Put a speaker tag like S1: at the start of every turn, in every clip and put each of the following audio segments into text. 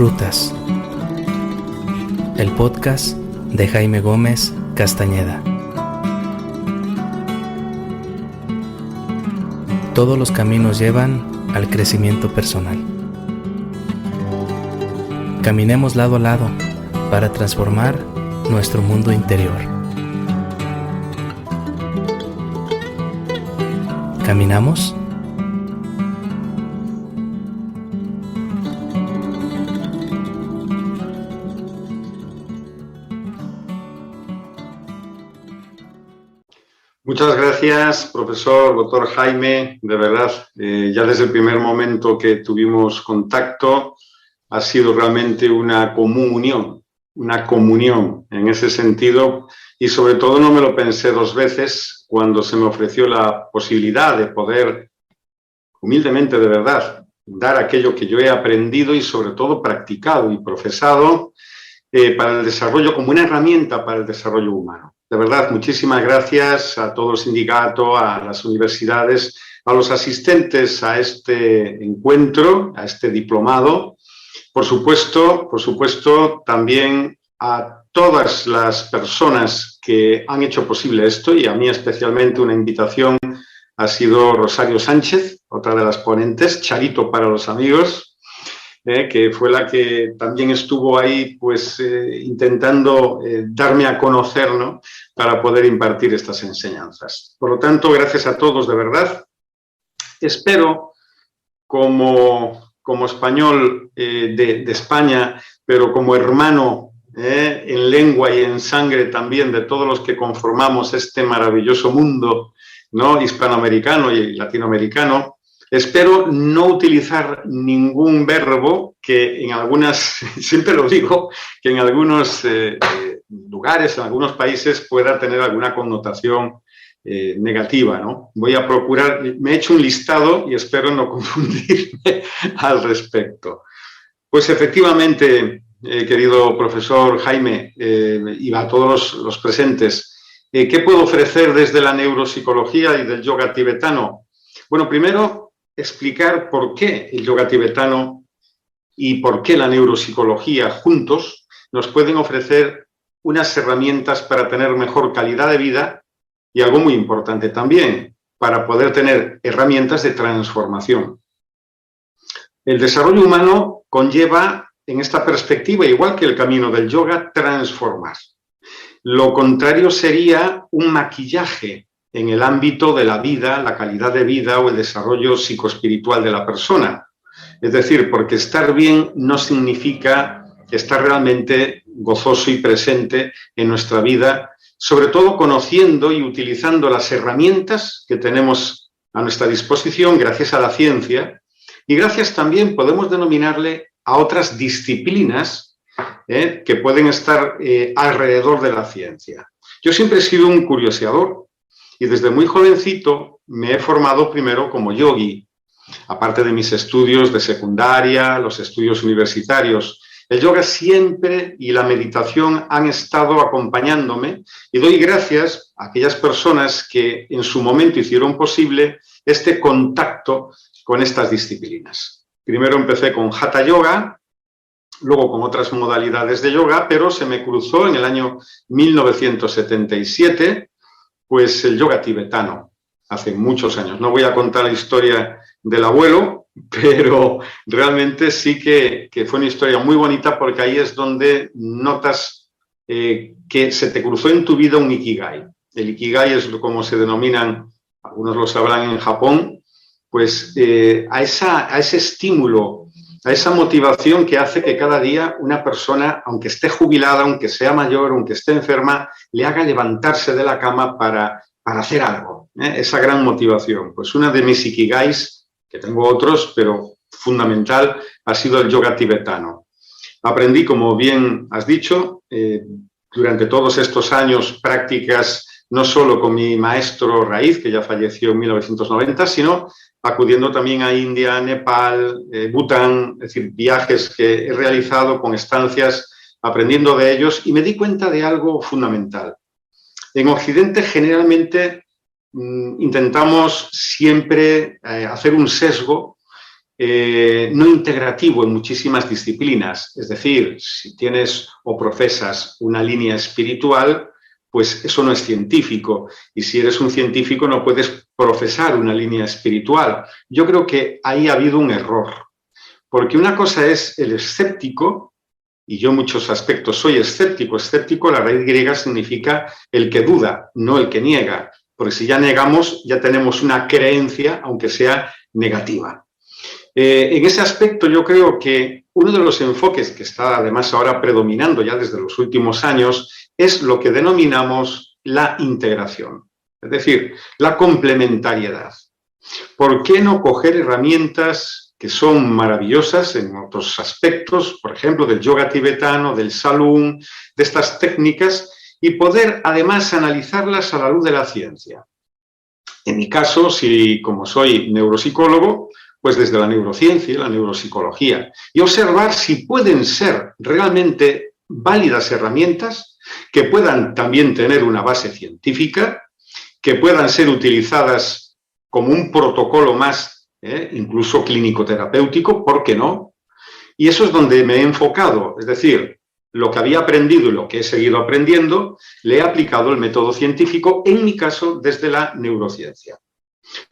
S1: Rutas, el podcast de Jaime Gómez Castañeda. Todos los caminos llevan al crecimiento personal. Caminemos lado a lado para transformar nuestro mundo interior. ¿Caminamos?
S2: Muchas gracias, profesor, doctor Jaime. De verdad, ya desde el primer momento que tuvimos contacto, ha sido realmente una comunión en ese sentido, y sobre todo no me lo pensé dos veces cuando se me ofreció la posibilidad de poder, humildemente de verdad, dar aquello que yo he aprendido y sobre todo practicado y profesado para el desarrollo, como una herramienta para el desarrollo humano. De verdad, muchísimas gracias a todo el sindicato, a las universidades, a los asistentes a este encuentro, a este diplomado. Por supuesto, también a todas las personas que han hecho posible esto, y a mí especialmente una invitación ha sido Rosario Sánchez, otra de las ponentes, Charito para los amigos, que fue la que también estuvo ahí intentando darme a conocer, ¿no?, para poder impartir estas enseñanzas. Por lo tanto, gracias a todos de verdad. Espero, como español de España, pero como hermano en lengua y en sangre también de todos los que conformamos este maravilloso mundo, ¿no?, hispanoamericano y latinoamericano, espero no utilizar ningún verbo que en algunas, siempre lo digo, que en algunos lugares, en algunos países pueda tener alguna connotación negativa, ¿no? Voy a procurar, me he hecho un listado y espero no confundirme al respecto. Pues efectivamente, querido profesor Jaime, y a todos los presentes, ¿qué puedo ofrecer desde la neuropsicología y del yoga tibetano? Bueno, primero, explicar por qué el yoga tibetano y por qué la neuropsicología juntos nos pueden ofrecer unas herramientas para tener mejor calidad de vida y algo muy importante también, para poder tener herramientas de transformación. El desarrollo humano conlleva, en esta perspectiva, igual que el camino del yoga, transformar. Lo contrario sería un maquillaje en el ámbito de la vida, la calidad de vida o el desarrollo psicoespiritual de la persona. Es decir, porque estar bien no significa estar realmente gozoso y presente en nuestra vida, sobre todo conociendo y utilizando las herramientas que tenemos a nuestra disposición gracias a la ciencia, y gracias también, podemos denominarle, a otras disciplinas que pueden estar alrededor de la ciencia. Yo siempre he sido un curioseador, y desde muy jovencito me he formado primero como yogi, aparte de mis estudios de secundaria, los estudios universitarios. El yoga siempre y la meditación han estado acompañándome, y doy gracias a aquellas personas que en su momento hicieron posible este contacto con estas disciplinas. Primero empecé con Hatha Yoga, luego con otras modalidades de yoga, pero se me cruzó en el año 1977 pues el yoga tibetano, hace muchos años. No voy a contar la historia del abuelo, pero realmente sí que fue una historia muy bonita, porque ahí es donde notas que se te cruzó en tu vida un ikigai. El ikigai es como se denominan, algunos lo sabrán en Japón, pues a ese estímulo, a esa motivación que hace que cada día una persona, aunque esté jubilada, aunque sea mayor, aunque esté enferma, le haga levantarse de la cama para hacer algo. Esa gran motivación. Pues una de mis ikigais, que tengo otros, pero fundamental, ha sido el yoga tibetano. Aprendí, como bien has dicho, durante todos estos años prácticas, no solo con mi maestro raíz, que ya falleció en 1990, sino acudiendo también a India, Nepal, Bután, es decir, viajes que he realizado con estancias, aprendiendo de ellos, y me di cuenta de algo fundamental. En Occidente generalmente intentamos siempre hacer un sesgo no integrativo en muchísimas disciplinas. Es decir, si tienes o profesas una línea espiritual, pues eso no es científico. Y si eres un científico no puedes profesar una línea espiritual. Yo creo que ahí ha habido un error. Porque una cosa es el escéptico, y yo en muchos aspectos soy escéptico. Escéptico, la raíz griega significa el que duda, no el que niega. Porque si ya negamos, ya tenemos una creencia, aunque sea negativa. En ese aspecto yo creo que uno de los enfoques que está además ahora predominando ya desde los últimos años es lo que denominamos la integración, es decir, la complementariedad. ¿Por qué no coger herramientas que son maravillosas en otros aspectos, por ejemplo, del yoga tibetano, del salung, de estas técnicas, y poder además analizarlas a la luz de la ciencia? En mi caso, si como soy neuropsicólogo, pues desde la neurociencia y la neuropsicología, y observar si pueden ser realmente válidas herramientas que puedan también tener una base científica, que puedan ser utilizadas como un protocolo más, incluso clínico-terapéutico, ¿por qué no? Y eso es donde me he enfocado, es decir, lo que había aprendido y lo que he seguido aprendiendo, le he aplicado el método científico, en mi caso, desde la neurociencia.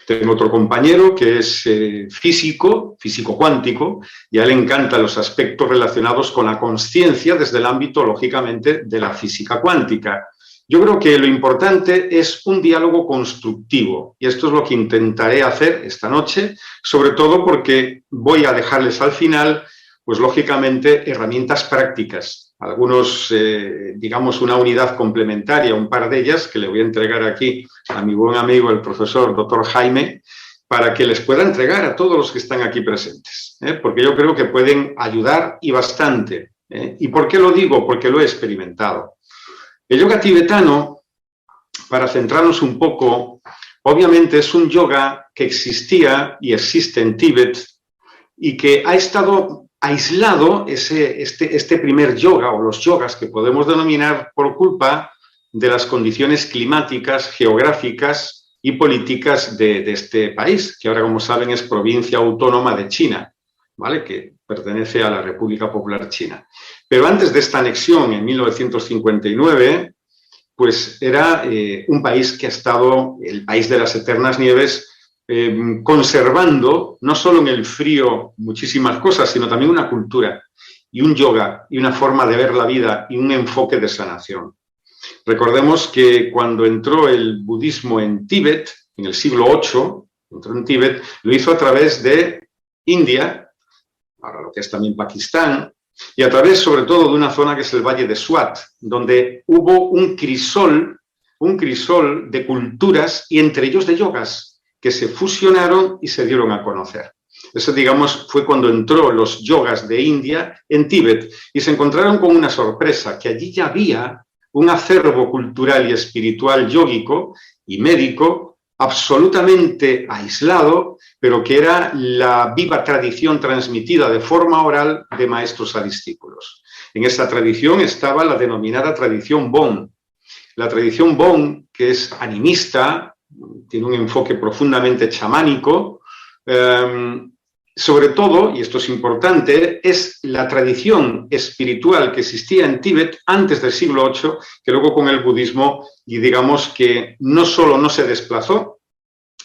S2: Tengo otro compañero que es físico cuántico, y a él le encantan los aspectos relacionados con la consciencia desde el ámbito, lógicamente, de la física cuántica. Yo creo que lo importante es un diálogo constructivo, y esto es lo que intentaré hacer esta noche, sobre todo porque voy a dejarles al final, pues lógicamente, herramientas prácticas. Algunos, digamos, una unidad complementaria, un par de ellas, que le voy a entregar aquí a mi buen amigo, el profesor Dr. Jaime, para que les pueda entregar a todos los que están aquí presentes, porque yo creo que pueden ayudar y bastante. ¿Y por qué lo digo? Porque lo he experimentado. El yoga tibetano, para centrarnos un poco, obviamente es un yoga que existía y existe en Tíbet y que ha estado aislado este primer yoga, o los yogas que podemos denominar, por culpa de las condiciones climáticas, geográficas y políticas de este país, que ahora, como saben, es provincia autónoma de China, ¿vale? Que pertenece a la República Popular China. Pero antes de esta anexión, en 1959, pues era un país que ha estado, el país de las eternas nieves, conservando no solo en el frío muchísimas cosas, sino también una cultura y un yoga y una forma de ver la vida y un enfoque de sanación. Recordemos que cuando entró el budismo en Tíbet, en el siglo VIII, entró en Tíbet, lo hizo a través de India, ahora lo que es también Pakistán, y a través sobre todo de una zona que es el Valle de Swat, donde hubo un crisol de culturas y entre ellos de yogas, que se fusionaron y se dieron a conocer. Eso, digamos, fue cuando entró los yogas de India en Tíbet y se encontraron con una sorpresa, que allí ya había un acervo cultural y espiritual yógico y médico absolutamente aislado, pero que era la viva tradición transmitida de forma oral de maestros a discípulos. En esa tradición estaba la denominada tradición Bon. La tradición Bon, que es animista, tiene un enfoque profundamente chamánico, sobre todo, y esto es importante, es la tradición espiritual que existía en Tíbet antes del siglo VIII, que luego con el budismo, y digamos que no solo no se desplazó,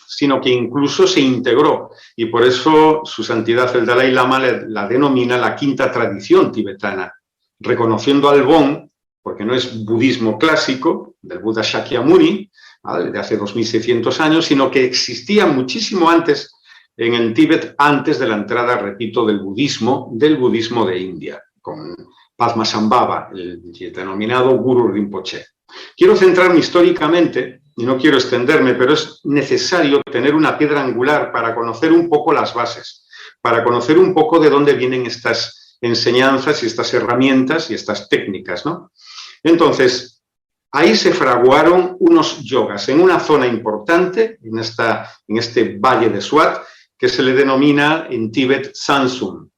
S2: sino que incluso se integró, y por eso su santidad el Dalai Lama la denomina la quinta tradición tibetana, reconociendo al Bon, porque no es budismo clásico, del Buda Shakyamuni, ¿vale?, de hace 2600 años, sino que existía muchísimo antes en el Tíbet, antes de la entrada, repito, del budismo de India, con Padmasambhava, el denominado Guru Rinpoche. Quiero centrarme históricamente, y no quiero extenderme, pero es necesario tener una piedra angular para conocer un poco las bases, para conocer un poco de dónde vienen estas enseñanzas y estas herramientas y estas técnicas, ¿no? Entonces, ahí se fraguaron unos yogas en una zona importante, en este valle de Swat, que se le denomina en Tíbet Sansum.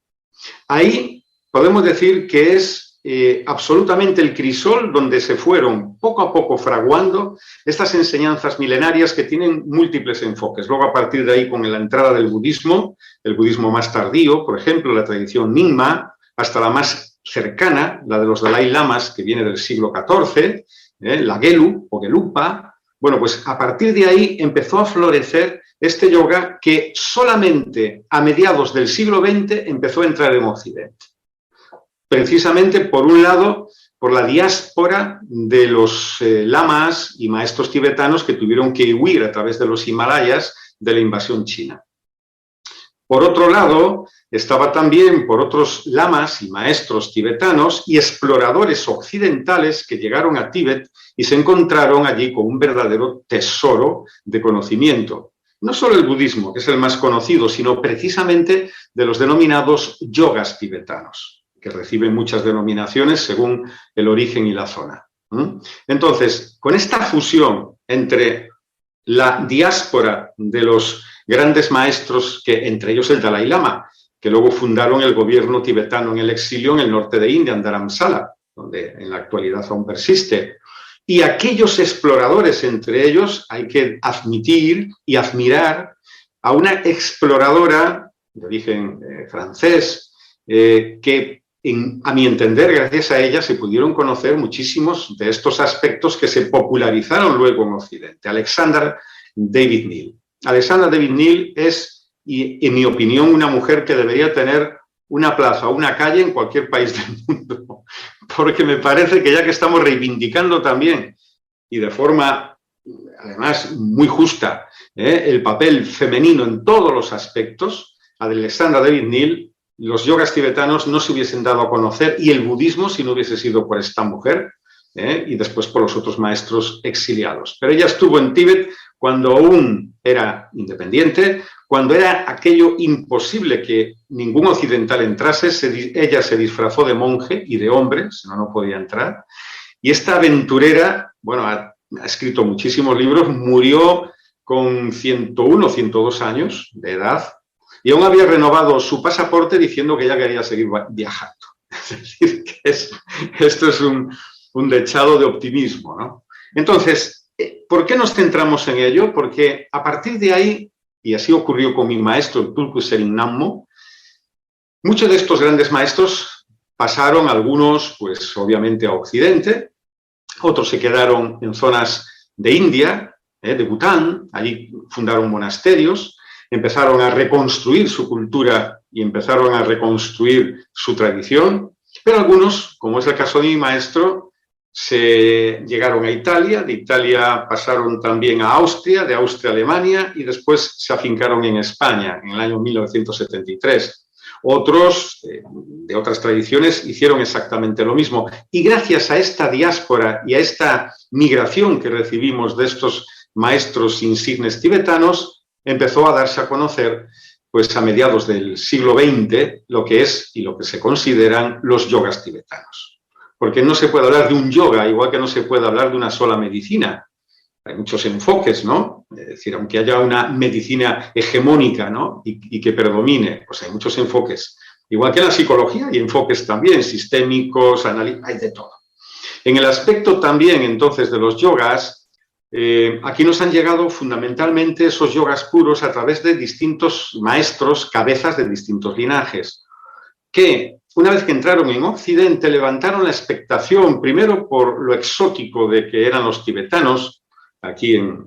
S2: Ahí podemos decir que es absolutamente el crisol donde se fueron poco a poco fraguando estas enseñanzas milenarias que tienen múltiples enfoques. Luego, a partir de ahí, con la entrada del budismo, el budismo más tardío, por ejemplo, la tradición Nyingma, hasta la más cercana, la de los Dalai Lamas, que viene del siglo XIV, la Gelu o Gelupa. Bueno, pues a partir de ahí empezó a florecer este yoga que solamente a mediados del siglo XX empezó a entrar en Occidente. Precisamente, por un lado, por la diáspora de los lamas y maestros tibetanos que tuvieron que huir a través de los Himalayas de la invasión china. Por otro lado, estaba también por otros lamas y maestros tibetanos y exploradores occidentales que llegaron a Tíbet y se encontraron allí con un verdadero tesoro de conocimiento. No solo el budismo, que es el más conocido, sino precisamente de los denominados yogas tibetanos, que reciben muchas denominaciones según el origen y la zona. Entonces, con esta fusión entre la diáspora de los grandes maestros, que entre ellos el Dalai Lama, que luego fundaron el gobierno tibetano en el exilio en el norte de India, en Dharamsala, donde en la actualidad aún persiste, y aquellos exploradores, entre ellos hay que admitir y admirar a una exploradora de origen francés, que a mi entender, gracias a ella, se pudieron conocer muchísimos de estos aspectos que se popularizaron luego en Occidente. Alexandra David Néel. Alexandra David Néel es, y en mi opinión, una mujer que debería tener una plaza o una calle en cualquier país del mundo, porque me parece que ya que estamos reivindicando también, y de forma, además, muy justa, el papel femenino en todos los aspectos, a Alexandra David Néel, los yogas tibetanos no se hubiesen dado a conocer, y el budismo si no hubiese sido por esta mujer, y después por los otros maestros exiliados. Pero ella estuvo en Tíbet cuando aún era independiente, cuando era aquello imposible que ningún occidental entrase. Ella se disfrazó de monje y de hombre, si no, no podía entrar. Y esta aventurera, bueno, ha escrito muchísimos libros, murió con 101 o 102 años de edad, y aún había renovado su pasaporte diciendo que ella quería seguir viajando. Es decir, que esto es un dechado de optimismo, ¿no? Entonces, ¿por qué nos centramos en ello? Porque a partir de ahí, y así ocurrió con mi maestro, el Tulku Sering Nammo, muchos de estos grandes maestros pasaron, algunos, pues obviamente a Occidente, otros se quedaron en zonas de India, de Bután, allí fundaron monasterios, empezaron a reconstruir su cultura y empezaron a reconstruir su tradición, pero algunos, como es el caso de mi maestro, se llegaron a Italia, de Italia pasaron también a Austria, de Austria a Alemania, y después se afincaron en España en el año 1973. Otros, de otras tradiciones, hicieron exactamente lo mismo. Y gracias a esta diáspora y a esta migración que recibimos de estos maestros insignes tibetanos, empezó a darse a conocer, pues a mediados del siglo XX, lo que es y lo que se consideran los yogas tibetanos. Porque no se puede hablar de un yoga, igual que no se puede hablar de una sola medicina. Hay muchos enfoques, ¿no? Es decir, aunque haya una medicina hegemónica, ¿no? y que predomine, pues hay muchos enfoques. Igual que en la psicología hay enfoques también, sistémicos, hay de todo. En el aspecto también, entonces, de los yogas, aquí nos han llegado fundamentalmente esos yogas puros a través de distintos maestros, cabezas de distintos linajes, que una vez que entraron en Occidente levantaron la expectación, primero por lo exótico de que eran los tibetanos, aquí en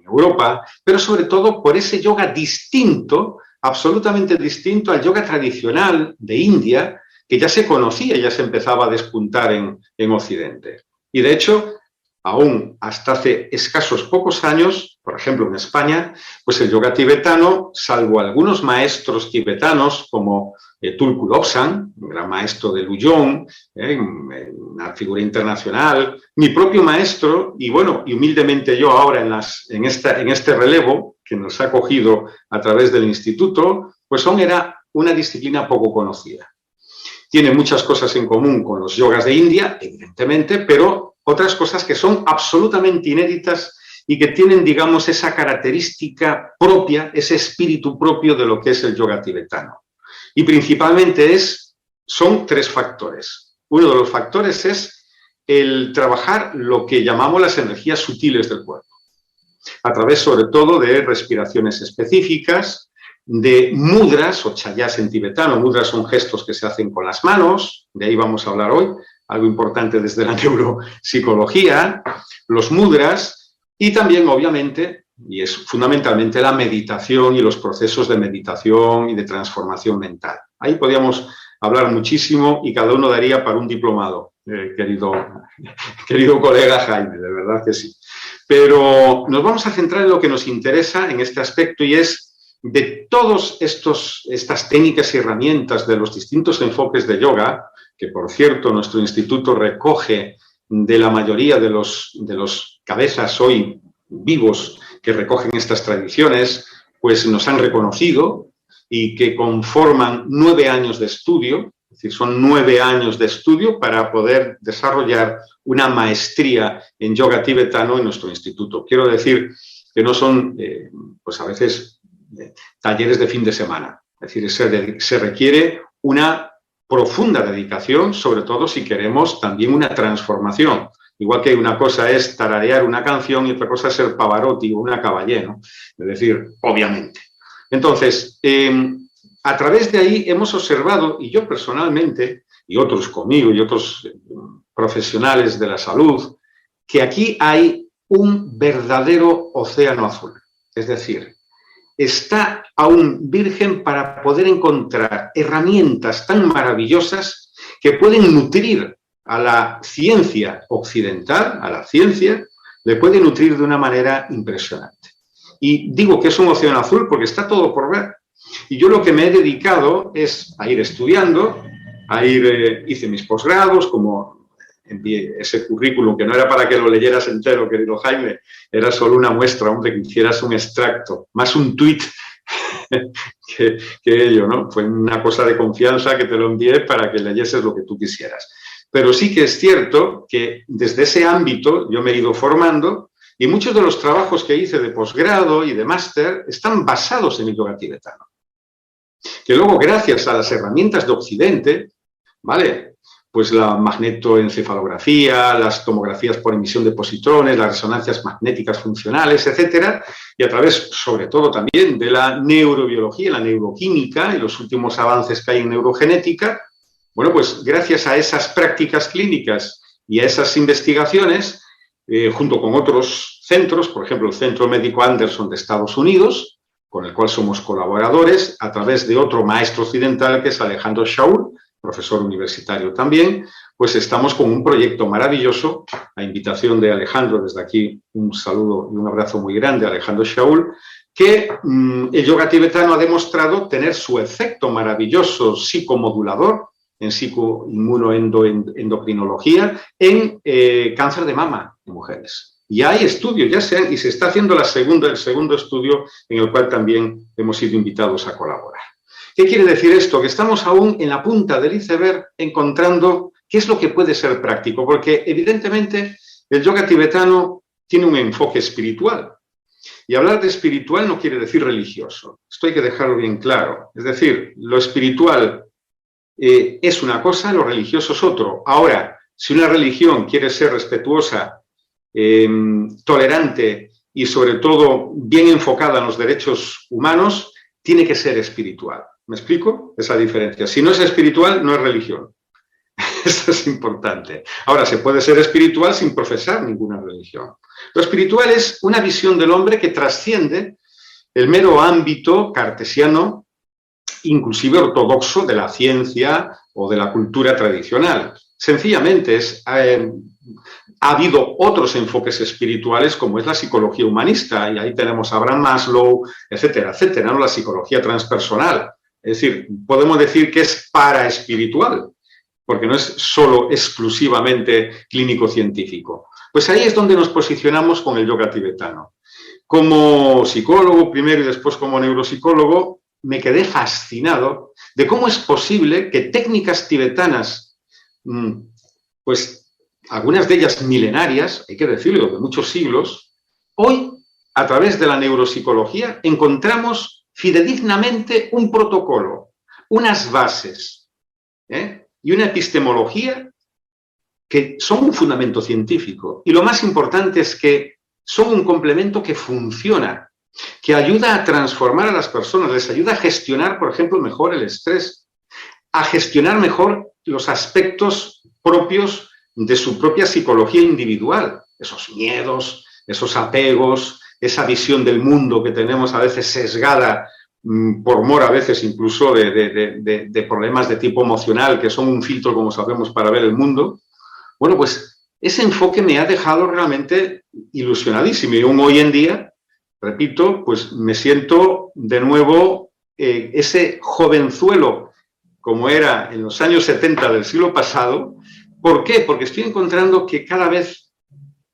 S2: Europa, pero sobre todo por ese yoga distinto, absolutamente distinto al yoga tradicional de India, que ya se conocía, ya se empezaba a despuntar en Occidente. Y de hecho, aún hasta hace escasos pocos años, por ejemplo en España, pues el yoga tibetano, salvo algunos maestros tibetanos como Tulku Lobsang, un gran maestro de Luyón, una figura internacional, mi propio maestro, y bueno, y humildemente yo ahora en este relevo que nos ha cogido a través del instituto, pues era una disciplina poco conocida. Tiene muchas cosas en común con los yogas de India, evidentemente, pero otras cosas que son absolutamente inéditas y que tienen, digamos, esa característica propia, ese espíritu propio de lo que es el yoga tibetano. Y principalmente son tres factores. uno de los factores es el trabajar lo que llamamos las energías sutiles del cuerpo, a través sobre todo de respiraciones específicas, de mudras o chayas en tibetano. Mudras son gestos que se hacen con las manos, de ahí vamos a hablar hoy, algo importante desde la neuropsicología, los mudras y también, obviamente, y es fundamentalmente la meditación y los procesos de meditación y de transformación mental. Ahí podríamos hablar muchísimo y cada uno daría para un diplomado, querido colega Jaime, de verdad que sí. Pero nos vamos a centrar en lo que nos interesa en este aspecto y es de todas estas técnicas y herramientas de los distintos enfoques de yoga, que por cierto nuestro instituto recoge de la mayoría de los cabezas hoy vivos que recogen estas tradiciones, pues nos han reconocido y que conforman 9 años de estudio, es decir, son 9 años de estudio para poder desarrollar una maestría en yoga tibetano en nuestro instituto. Quiero decir que no son, pues a veces, talleres de fin de semana. Es decir, se requiere una profunda dedicación, sobre todo si queremos también una transformación. Igual que una cosa es tararear una canción y otra cosa es ser Pavarotti o una Caballé, ¿no? Es decir, obviamente. Entonces, a través de ahí hemos observado, y yo personalmente, y otros conmigo, y otros profesionales de la salud, que aquí hay un verdadero océano azul. Es decir, está aún virgen para poder encontrar herramientas tan maravillosas que pueden nutrir a la ciencia occidental, a la ciencia, le puede nutrir de una manera impresionante. Y digo que es un océano azul porque está todo por ver. Y yo lo que me he dedicado es a ir estudiando, hice mis posgrados, como envié ese currículum, que no era para que lo leyeras entero, querido Jaime, era solo una muestra, hombre, que hicieras un extracto, más un tuit que ello, ¿no? Fue una cosa de confianza que te lo envié para que leyeses lo que tú quisieras. Pero sí que es cierto que desde ese ámbito yo me he ido formando y muchos de los trabajos que hice de posgrado y de máster están basados en el yoga tibetano. Que luego, gracias a las herramientas de Occidente, ¿vale? Pues la magnetoencefalografía, las tomografías por emisión de positrones, las resonancias magnéticas funcionales, etcétera, y a través, sobre todo, también de la neurobiología, la neuroquímica y los últimos avances que hay en neurogenética, bueno, pues gracias a esas prácticas clínicas y a esas investigaciones, junto con otros centros, por ejemplo, el Centro Médico Anderson de Estados Unidos, con el cual somos colaboradores, a través de otro maestro occidental que es Alejandro Shaul, profesor universitario también, pues estamos con un proyecto maravilloso, a invitación de Alejandro, desde aquí un saludo y un abrazo muy grande a Alejandro Shaul, que el yoga tibetano ha demostrado tener su efecto maravilloso psicomodulador en psicoinmunoendocrinología en cáncer de mama en mujeres. Y hay estudios, y se está haciendo el segundo estudio en el cual también hemos sido invitados a colaborar. ¿Qué quiere decir esto? Que estamos aún en la punta del iceberg encontrando qué es lo que puede ser práctico, porque evidentemente el yoga tibetano tiene un enfoque espiritual. Y hablar de espiritual no quiere decir religioso. Esto hay que dejarlo bien claro. Es decir, lo espiritual es una cosa, lo religioso es otro. Ahora, si una religión quiere ser respetuosa, tolerante y sobre todo bien enfocada en los derechos humanos, tiene que ser espiritual. ¿Me explico? Esa diferencia. Si no es espiritual, no es religión. Eso es importante. Ahora, se puede ser espiritual sin profesar ninguna religión. Lo espiritual es una visión del hombre que trasciende el mero ámbito cartesiano, inclusive ortodoxo, de la ciencia o de la cultura tradicional. Sencillamente ha habido otros enfoques espirituales como es la psicología humanista, y ahí tenemos a Abraham Maslow, etcétera, etcétera, ¿no? La psicología transpersonal. Es decir, podemos decir que es paraespiritual, porque no es solo exclusivamente clínico-científico. Pues ahí es donde nos posicionamos con el yoga tibetano. Como psicólogo primero y después como neuropsicólogo, me quedé fascinado de cómo es posible que técnicas tibetanas, pues algunas de ellas milenarias, hay que decirlo, de muchos siglos, hoy, a través de la neuropsicología, encontramos fidedignamente un protocolo, unas bases, y una epistemología que son un fundamento científico. Y lo más importante es que son un complemento que funciona, que ayuda a transformar a las personas, les ayuda a gestionar, por ejemplo, mejor el estrés, a gestionar mejor los aspectos propios de su propia psicología individual, esos miedos, esos apegos, esa visión del mundo que tenemos a veces sesgada por mor a veces incluso de problemas de tipo emocional, que son un filtro, como sabemos, para ver el mundo. Bueno, pues ese enfoque me ha dejado realmente ilusionadísimo. Y aún hoy en día, repito, pues me siento de nuevo ese jovenzuelo como era en los años 70 del siglo pasado. ¿Por qué? Porque estoy encontrando que cada vez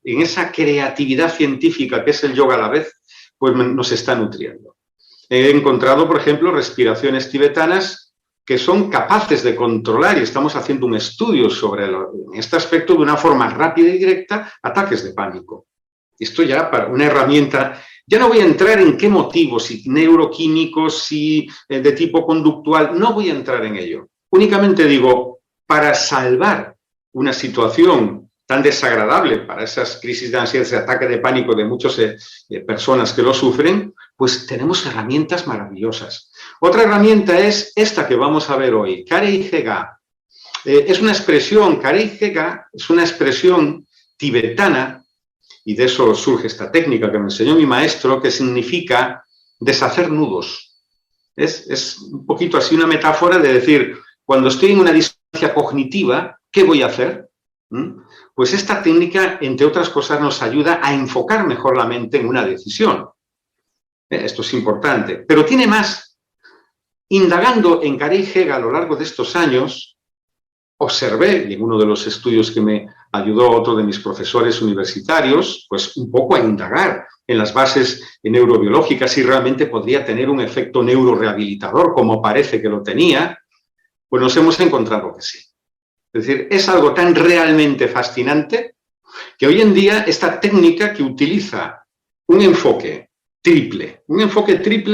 S2: en esa creatividad científica que es el yoga a la vez, pues nos está nutriendo. He encontrado, por ejemplo, respiraciones tibetanas que son capaces de controlar, y estamos haciendo un estudio sobre este aspecto de una forma rápida y directa, ataques de pánico. Esto ya para una herramienta, ya no voy a entrar en qué motivos, si neuroquímicos, si de tipo conductual, no voy a entrar en ello. Únicamente digo, para salvar una situación tan desagradable para esas crisis de ansiedad, ese ataque de pánico de muchas personas que lo sufren, pues tenemos herramientas maravillosas. Otra herramienta es esta que vamos a ver hoy, Karei Hega. Es una expresión, Karei Hega es una expresión tibetana, y de eso surge esta técnica que me enseñó mi maestro, que significa deshacer nudos. Es un poquito así una metáfora de decir, cuando estoy en una disonancia cognitiva, ¿qué voy a hacer? Pues esta técnica, entre otras cosas, nos ayuda a enfocar mejor la mente en una decisión. Esto es importante, pero tiene más. Indagando en Karei Hega a lo largo de estos años, observé, y en uno de los estudios que me ayudó otro de mis profesores universitarios, pues un poco a indagar en las bases neurobiológicas si realmente podría tener un efecto neurorehabilitador, como parece que lo tenía, pues nos hemos encontrado que sí. Es decir, es algo tan realmente fascinante que hoy en día esta técnica que utiliza un enfoque triple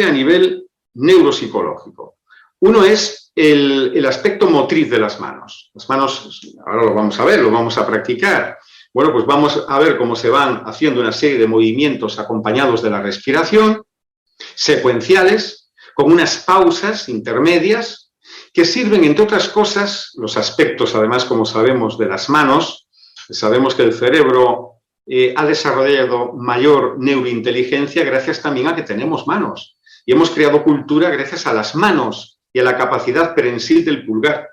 S2: a nivel neuropsicológico. Uno es el aspecto motriz de las manos. Las manos, ahora lo vamos a ver, lo vamos a practicar. Bueno, pues vamos a ver cómo se van haciendo una serie de movimientos acompañados de la respiración, secuenciales, con unas pausas intermedias, que sirven, entre otras cosas, los aspectos, además, como sabemos, de las manos. Sabemos que el cerebro ha desarrollado mayor neurointeligencia gracias también a que tenemos manos. Y hemos creado cultura gracias a las manos y a la capacidad prensil del pulgar,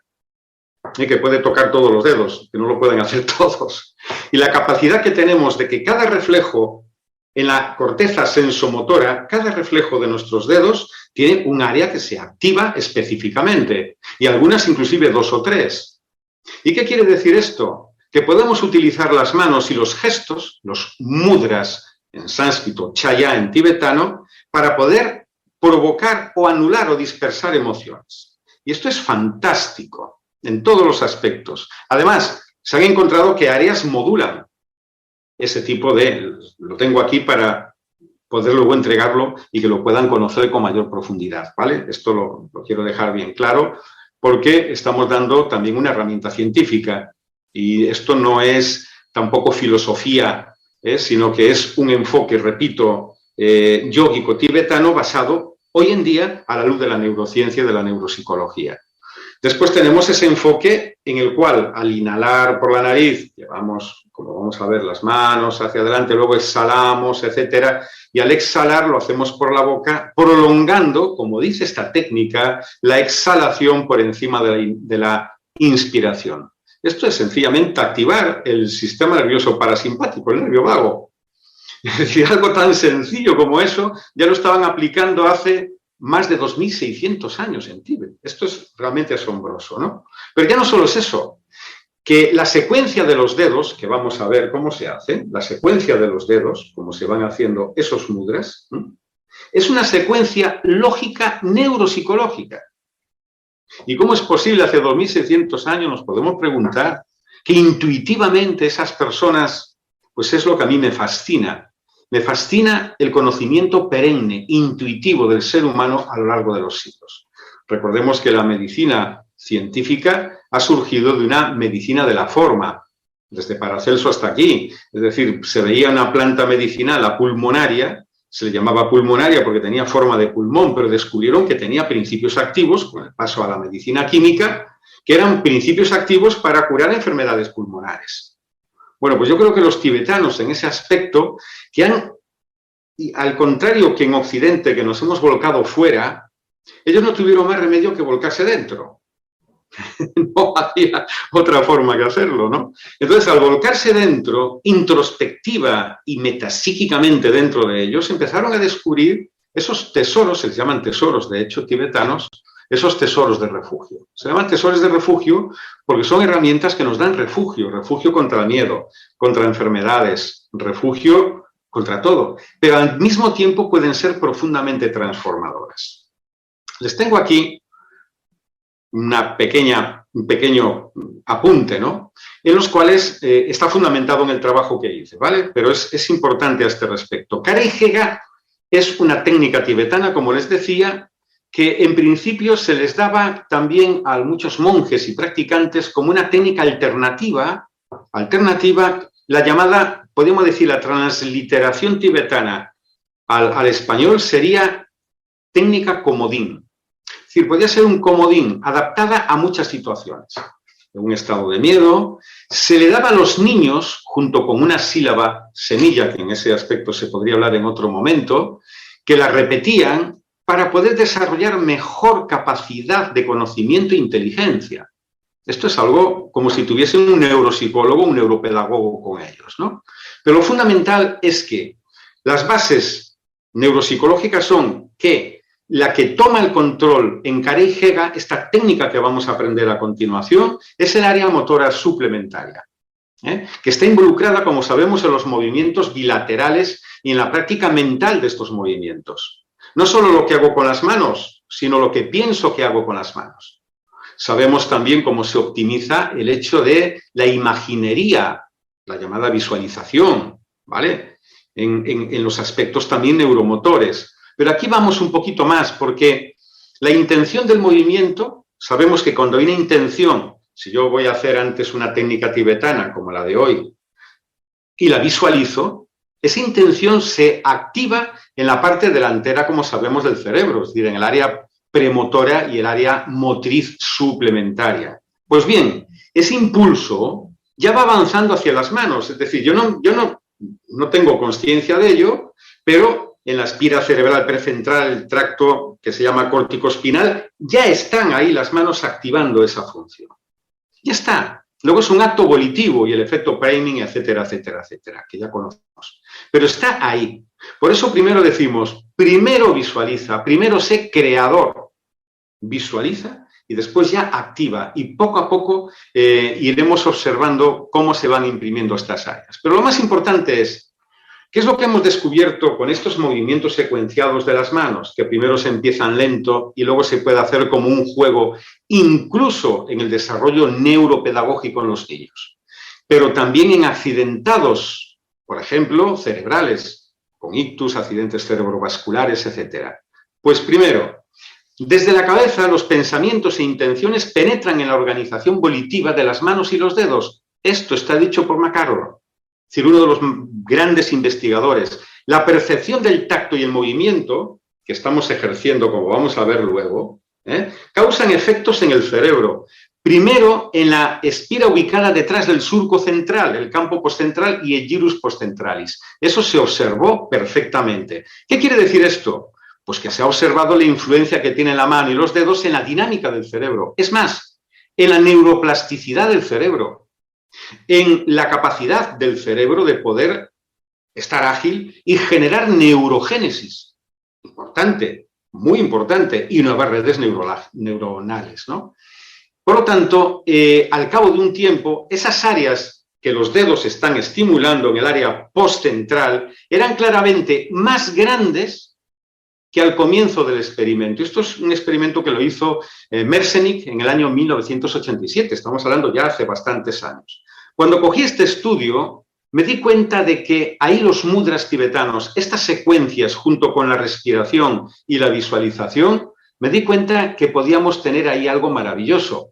S2: que puede tocar todos los dedos, que no lo pueden hacer todos. Y la capacidad que tenemos de que cada reflejo en la corteza sensomotora, cada reflejo de nuestros dedos tiene un área que se activa específicamente, y algunas inclusive 2 o 3. ¿Y qué quiere decir esto? Que podemos utilizar las manos y los gestos, los mudras en sánscrito, chaya en tibetano, para poder provocar o anular o dispersar emociones. Y esto es fantástico en todos los aspectos. Además, se han encontrado que áreas modulan ese tipo de... Lo tengo aquí para poder luego entregarlo y que lo puedan conocer con mayor profundidad, ¿vale? Esto lo quiero dejar bien claro, porque estamos dando también una herramienta científica. Y esto no es tampoco filosofía, sino que es un enfoque, repito, yógico tibetano basado hoy en día a la luz de la neurociencia y de la neuropsicología. Después tenemos ese enfoque en el cual al inhalar por la nariz llevamos, como vamos a ver, las manos hacia adelante, luego exhalamos, etcétera, y al exhalar lo hacemos por la boca, prolongando, como dice esta técnica, la exhalación por encima de la inspiración. Esto es sencillamente activar el sistema nervioso parasimpático, el nervio vago. Es decir, algo tan sencillo como eso ya lo estaban aplicando hace más de 2.600 años en Tíbet. Esto es realmente asombroso, ¿no? Pero ya no solo es eso, que la secuencia de los dedos, que vamos a ver cómo se hace, la secuencia de los dedos, cómo se van haciendo esos mudras, es una secuencia lógica neuropsicológica. ¿Y cómo es posible? Hace 2.600 años nos podemos preguntar que intuitivamente esas personas, pues es lo que a mí me fascina. Me fascina el conocimiento perenne, intuitivo del ser humano a lo largo de los siglos. Recordemos que la medicina científica ha surgido de una medicina de la forma. desde Paracelso hasta aquí. Es decir, se veía una planta medicinal, la pulmonaria, se le llamaba pulmonaria porque tenía forma de pulmón, pero descubrieron que tenía principios activos, con el paso a la medicina química, que eran principios activos para curar enfermedades pulmonares. Bueno, pues yo creo que los tibetanos en ese aspecto, que han, al contrario que en Occidente, que nos hemos volcado fuera, ellos no tuvieron más remedio que volcarse dentro. No había otra forma que hacerlo, ¿no? Entonces, al volcarse dentro, introspectiva y metapsíquicamente dentro de ellos, empezaron a descubrir esos tesoros, se les llaman tesoros, de hecho, tibetanos, esos tesoros de refugio. Se llaman tesoros de refugio porque son herramientas que nos dan refugio, refugio contra el miedo, contra enfermedades, refugio contra todo, pero al mismo tiempo pueden ser profundamente transformadoras. Les tengo aquí un pequeño apunte, ¿no? En los cuales está fundamentado en el trabajo que hice, ¿vale? Pero es importante a este respecto. Kare Jega es una técnica tibetana, como les decía, que en principio se les daba también a muchos monjes y practicantes como una técnica alternativa, la llamada, podemos decir, la transliteración tibetana al español sería técnica comodín. Es decir, podía ser un comodín adaptada a muchas situaciones. En un estado de miedo, se le daba a los niños, junto con una sílaba semilla, que en ese aspecto se podría hablar en otro momento, que la repetían para poder desarrollar mejor capacidad de conocimiento e inteligencia. Esto es algo como si tuviesen un neuropsicólogo, un neuropedagogo con ellos, ¿no? Pero lo fundamental es que las bases neuropsicológicas son que la que toma el control en Kare Jega, esta técnica que vamos a aprender a continuación, es el área motora suplementaria, que está involucrada, como sabemos, en los movimientos bilaterales y en la práctica mental de estos movimientos. No solo lo que hago con las manos, sino lo que pienso que hago con las manos. Sabemos también cómo se optimiza el hecho de la imaginería, la llamada visualización, ¿vale? En los aspectos también neuromotores. Pero aquí vamos un poquito más, porque la intención del movimiento, sabemos que cuando hay una intención, si yo voy a hacer antes una técnica tibetana como la de hoy, y la visualizo, esa intención se activa en la parte delantera, como sabemos, del cerebro, es decir, en el área premotora y el área motriz suplementaria. Pues bien, ese impulso ya va avanzando hacia las manos, es decir, yo no tengo conciencia de ello, pero en la espira cerebral prefrontal, el tracto que se llama córtico-espinal, ya están ahí las manos activando esa función. Ya está. Luego es un acto volitivo y el efecto priming, etcétera, etcétera, etcétera, que ya conocemos. Pero está ahí. Por eso primero decimos, primero visualiza, primero sé creador. Visualiza y después ya activa. Y poco a poco iremos observando cómo se van imprimiendo estas áreas. Pero lo más importante es, ¿qué es lo que hemos descubierto con estos movimientos secuenciados de las manos? Que primero se empiezan lento y luego se puede hacer como un juego, incluso en el desarrollo neuropedagógico en los niños. Pero también en accidentados, por ejemplo, cerebrales, con ictus, accidentes cerebrovasculares, etc. Pues primero, desde la cabeza los pensamientos e intenciones penetran en la organización volitiva de las manos y los dedos. Esto está dicho por McCarroll. Es decir, uno de los grandes investigadores. La percepción del tacto y el movimiento, que estamos ejerciendo, como vamos a ver luego, causan efectos en el cerebro. Primero, en la espira ubicada detrás del surco central, el campo postcentral y el gyrus postcentralis. Eso se observó perfectamente. ¿Qué quiere decir esto? Pues que se ha observado la influencia que tiene la mano y los dedos en la dinámica del cerebro. Es más, en la neuroplasticidad del cerebro, en la capacidad del cerebro de poder estar ágil y generar neurogénesis. Importante, muy importante, y nuevas redes neuronales, ¿no? Por lo tanto, al cabo de un tiempo, esas áreas que los dedos están estimulando en el área postcentral eran claramente más grandes que al comienzo del experimento. Esto es un experimento que lo hizo Merzenich en el año 1987, estamos hablando ya hace bastantes años. Cuando cogí este estudio, me di cuenta de que ahí los mudras tibetanos, estas secuencias junto con la respiración y la visualización, me di cuenta que podíamos tener ahí algo maravilloso.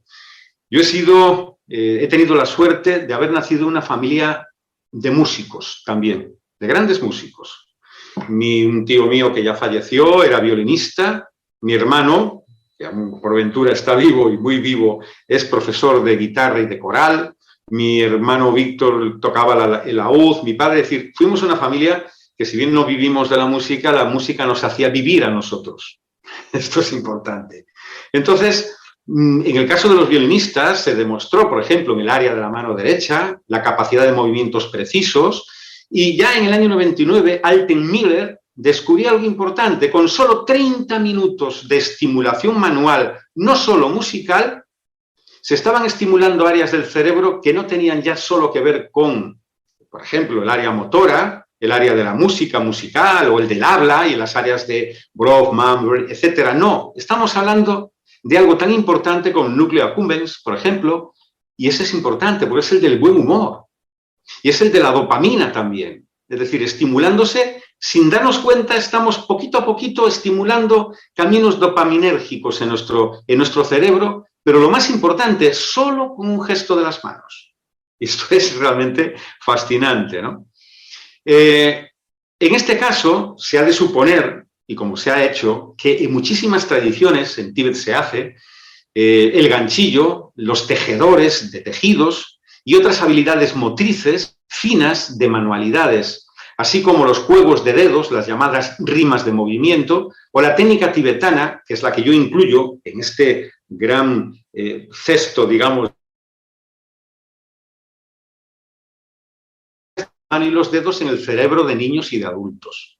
S2: Yo he sido he tenido la suerte de haber nacido en una familia de músicos también, de grandes músicos. Un tío mío que ya falleció era violinista, mi hermano, que por ventura está vivo y muy vivo, es profesor de guitarra y de coral, mi hermano Víctor tocaba el laúd, mi padre, es decir, fuimos una familia que si bien no vivimos de la música nos hacía vivir a nosotros. Esto es importante. Entonces, en el caso de los violinistas se demostró, por ejemplo, en el área de la mano derecha, la capacidad de movimientos precisos, y ya en el año 99, Altenmüller descubrió algo importante. Con solo 30 minutos de estimulación manual, no solo musical, se estaban estimulando áreas del cerebro que no tenían ya solo que ver con, por ejemplo, el área motora, el área de la música musical o el del habla y las áreas de Brock, Mann, etc. No, estamos hablando de algo tan importante como el núcleo accumbens, por ejemplo, y ese es importante porque es el del buen humor y es el de la dopamina también. Es decir, estimulándose, sin darnos cuenta, estamos poquito a poquito estimulando caminos dopaminérgicos en nuestro cerebro, pero lo más importante, solo con un gesto de las manos. Esto es realmente fascinante, ¿no? En este caso, se ha de suponer, y como se ha hecho, que en muchísimas tradiciones, en Tíbet se hace, el ganchillo, los tejedores de tejidos y otras habilidades motrices finas de manualidades, así como los juegos de dedos, las llamadas rimas de movimiento, o la técnica tibetana, que es la que yo incluyo en este gran cesto, digamos, y los dedos en el cerebro de niños y de adultos.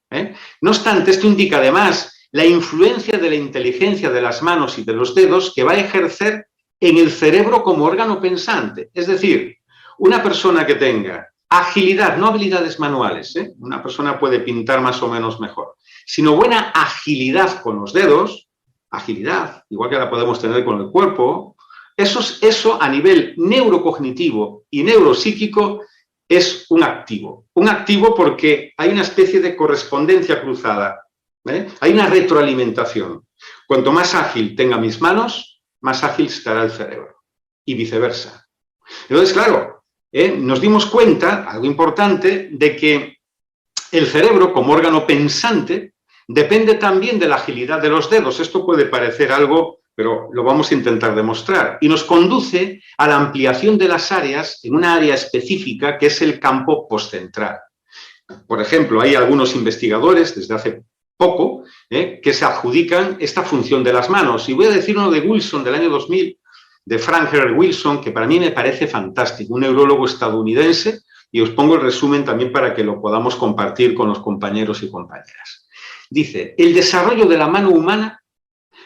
S2: No obstante, esto indica además la influencia de la inteligencia de las manos y de los dedos que va a ejercer en el cerebro como órgano pensante. Es decir, una persona que tenga agilidad, no habilidades manuales, una persona puede pintar más o menos mejor, sino buena agilidad con los dedos, agilidad, igual que la podemos tener con el cuerpo, eso a nivel neurocognitivo y neuropsíquico es un activo porque hay una especie de correspondencia cruzada, hay una retroalimentación. Cuanto más ágil tenga mis manos, más ágil estará el cerebro y viceversa. Entonces, claro, nos dimos cuenta, algo importante, de que el cerebro como órgano pensante depende también de la agilidad de los dedos. Esto puede parecer algo, pero lo vamos a intentar demostrar. Y nos conduce a la ampliación de las áreas en una área específica que es el campo postcentral. Por ejemplo, hay algunos investigadores desde hace poco que se adjudican esta función de las manos. Y voy a decir uno de Wilson del año 2000, de Frank Herbert Wilson, que para mí me parece fantástico, un neurólogo estadounidense, y os pongo el resumen también para que lo podamos compartir con los compañeros y compañeras. Dice, el desarrollo de la mano humana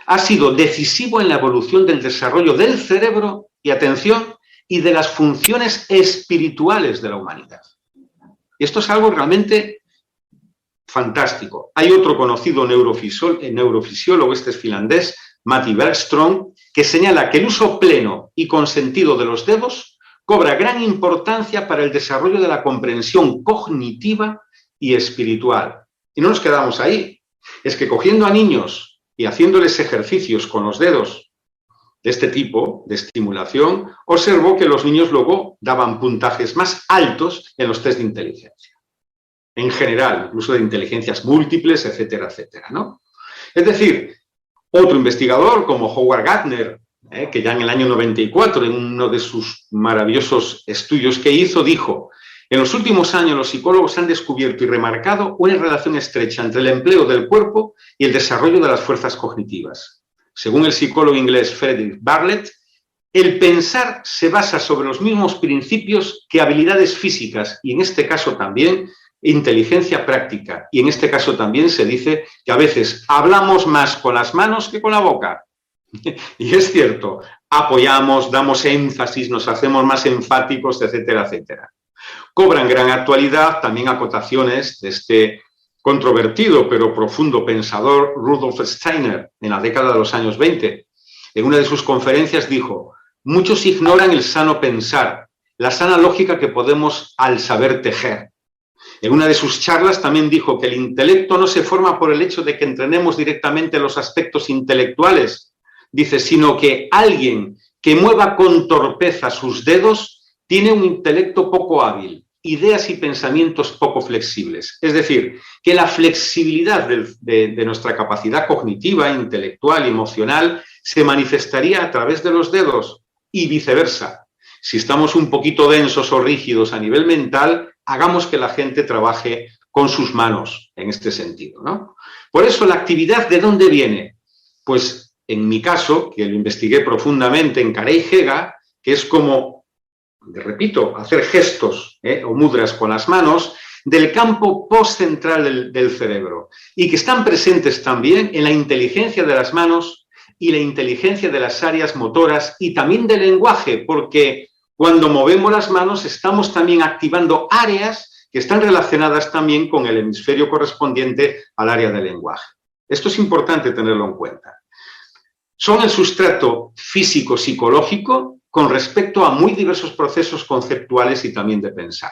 S2: ha sido decisivo en la evolución del desarrollo del cerebro, y atención, y de las funciones espirituales de la humanidad. Y esto es algo realmente fantástico. Hay otro conocido neurofisiólogo, este es finlandés, Matti Bergström, que señala que el uso pleno y consentido de los dedos cobra gran importancia para el desarrollo de la comprensión cognitiva y espiritual. Y no nos quedamos ahí. Es que cogiendo a niños y haciéndoles ejercicios con los dedos de este tipo de estimulación, observó que los niños luego daban puntajes más altos en los test de inteligencia. En general, incluso de inteligencias múltiples, etcétera, etcétera, ¿no? Es decir, otro investigador como Howard Gardner, que ya en el año 94, en uno de sus maravillosos estudios que hizo, dijo: en los últimos años los psicólogos han descubierto y remarcado una relación estrecha entre el empleo del cuerpo y el desarrollo de las fuerzas cognitivas. Según el psicólogo inglés Frederick Bartlett, el pensar se basa sobre los mismos principios que habilidades físicas y en este caso también inteligencia práctica. Y en este caso también se dice que a veces hablamos más con las manos que con la boca. Y es cierto, apoyamos, damos énfasis, nos hacemos más enfáticos, etcétera, etcétera. Cobran gran actualidad también acotaciones de este controvertido pero profundo pensador Rudolf Steiner en la década de los años 20. En una de sus conferencias dijo: muchos ignoran el sano pensar, la sana lógica que podemos al saber tejer. En una de sus charlas también dijo que el intelecto no se forma por el hecho de que entrenemos directamente los aspectos intelectuales, dice, sino que alguien que mueva con torpeza sus dedos tiene un intelecto poco hábil, ideas y pensamientos poco flexibles. Es decir, que la flexibilidad de nuestra capacidad cognitiva, intelectual y emocional se manifestaría a través de los dedos y viceversa. Si estamos un poquito densos o rígidos a nivel mental, hagamos que la gente trabaje con sus manos en este sentido, ¿no? Por eso la actividad, ¿de dónde viene? Pues en mi caso, que lo investigué profundamente en Carey Hega, que es como, repito, hacer gestos o mudras con las manos del campo postcentral del cerebro y que están presentes también en la inteligencia de las manos y la inteligencia de las áreas motoras y también del lenguaje, porque cuando movemos las manos estamos también activando áreas que están relacionadas también con el hemisferio correspondiente al área del lenguaje. Esto es importante tenerlo en cuenta. Son el sustrato físico-psicológico con respecto a muy diversos procesos conceptuales y también de pensar.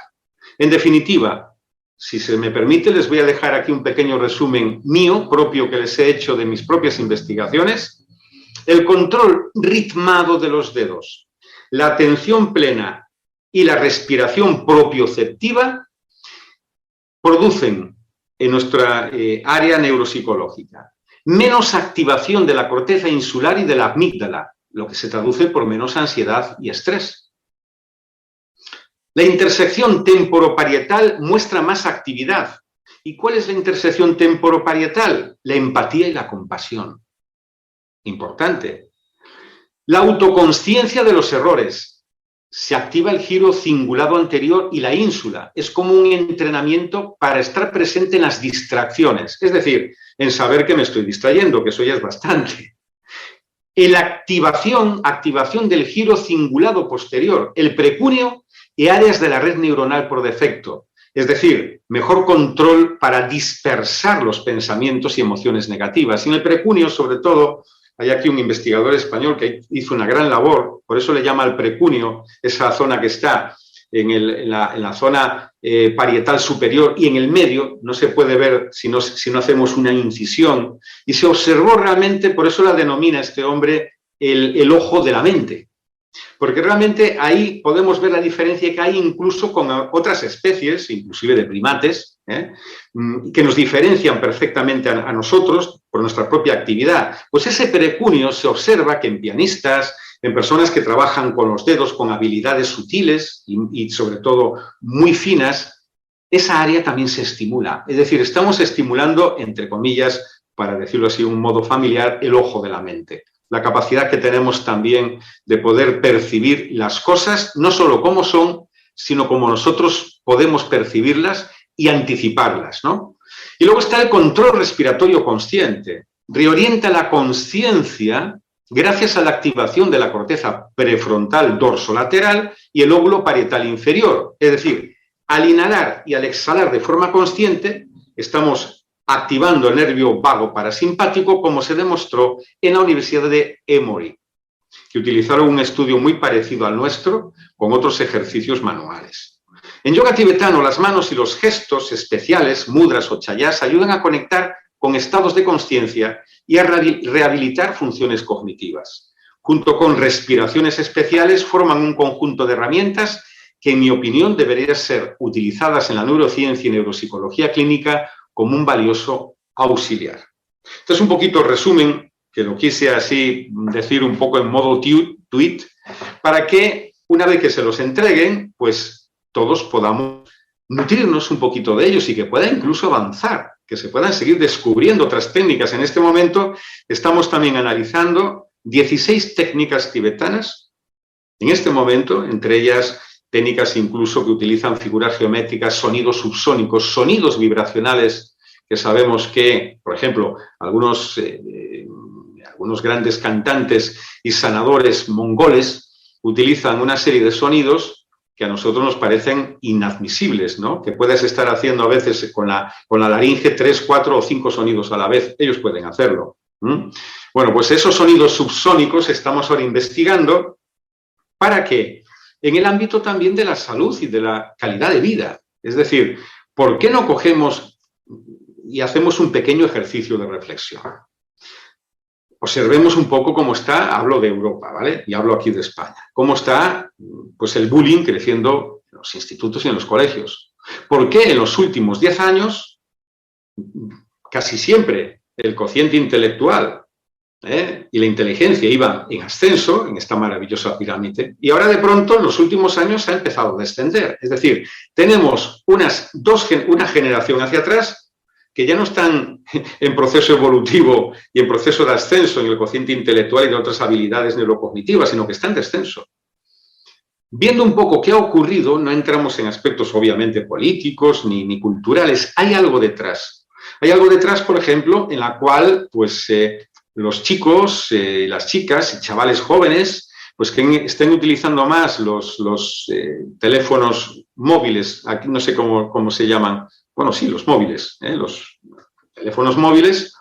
S2: En definitiva, si se me permite, les voy a dejar aquí un pequeño resumen mío, propio que les he hecho de mis propias investigaciones. El control ritmado de los dedos, la atención plena y la respiración propioceptiva producen en nuestra área neuropsicológica menos activación de la corteza insular y de la amígdala, lo que se traduce por menos ansiedad y estrés. La intersección temporoparietal muestra más actividad. ¿Y cuál es la intersección temporoparietal? La empatía y la compasión. Importante. La autoconsciencia de los errores. Se activa el giro cingulado anterior y la ínsula. Es como un entrenamiento para estar presente en las distracciones. Es decir, en saber que me estoy distrayendo, que eso ya es bastante. La activación del giro cingulado posterior, el precúneo y áreas de la red neuronal por defecto. Es decir, mejor control para dispersar los pensamientos y emociones negativas. Y en el precúneo, sobre todo, hay aquí un investigador español que hizo una gran labor, por eso le llama al precúneo, esa zona que está en la zona parietal superior y en el medio, no se puede ver si no hacemos una incisión, y se observó realmente, por eso la denomina este hombre el ojo de la mente, porque realmente ahí podemos ver la diferencia que hay incluso con otras especies, inclusive de primates, que nos diferencian perfectamente a nosotros por nuestra propia actividad. Pues ese precúneo se observa que en pianistas, en personas que trabajan con los dedos, con habilidades sutiles y sobre todo muy finas, esa área también se estimula. Es decir, estamos estimulando, entre comillas, para decirlo así de un modo familiar, el ojo de la mente. La capacidad que tenemos también de poder percibir las cosas, no solo como son, sino como nosotros podemos percibirlas y anticiparlas, ¿no? Y luego está el control respiratorio consciente. Reorienta la consciencia gracias a la activación de la corteza prefrontal dorsolateral y el lóbulo parietal inferior. Es decir, al inhalar y al exhalar de forma consciente, estamos activando el nervio vago parasimpático, como se demostró en la Universidad de Emory, que utilizaron un estudio muy parecido al nuestro con otros ejercicios manuales. En yoga tibetano, las manos y los gestos especiales, mudras o chayas, ayudan a conectar con estados de conciencia y a rehabilitar funciones cognitivas. Junto con respiraciones especiales, forman un conjunto de herramientas que, en mi opinión, deberían ser utilizadas en la neurociencia y neuropsicología clínica como un valioso auxiliar. Entonces, un poquito resumen, que lo quise así decir un poco en modo tweet, para que una vez que se los entreguen, pues todos podamos nutrirnos un poquito de ellos y que pueda incluso avanzar, que se puedan seguir descubriendo otras técnicas. En este momento estamos también analizando 16 técnicas tibetanas, en este momento, entre ellas técnicas incluso que utilizan figuras geométricas, sonidos subsónicos, sonidos vibracionales, que sabemos que, por ejemplo, algunos grandes cantantes y sanadores mongoles utilizan una serie de sonidos que a nosotros nos parecen inadmisibles, ¿no? Que puedes estar haciendo a veces con la laringe 3, 4 o 5 sonidos a la vez. Ellos pueden hacerlo. Bueno, pues esos sonidos subsónicos estamos ahora investigando para que en el ámbito también de la salud y de la calidad de vida. Es decir, ¿por qué no cogemos y hacemos un pequeño ejercicio de reflexión? observemos un poco cómo está, hablo de Europa, ¿vale? Y hablo aquí de España. Cómo está, pues, el bullying creciendo en los institutos y en los colegios. ¿Por qué en los últimos 10 años casi siempre el cociente intelectual y la inteligencia iban en ascenso en esta maravillosa pirámide, y ahora de pronto en los últimos años ha empezado a descender? Es decir, tenemos una generación hacia atrás que ya no están en proceso evolutivo y en proceso de ascenso en el cociente intelectual y de otras habilidades neurocognitivas, sino que está en descenso. Viendo un poco qué ha ocurrido, no entramos en aspectos obviamente políticos ni culturales, hay algo detrás. Hay algo detrás, por ejemplo, en la cual pues, los chicos, las chicas y chavales jóvenes, pues que estén utilizando más los teléfonos móviles, aquí no sé cómo se llaman, bueno, sí, los móviles, los teléfonos móviles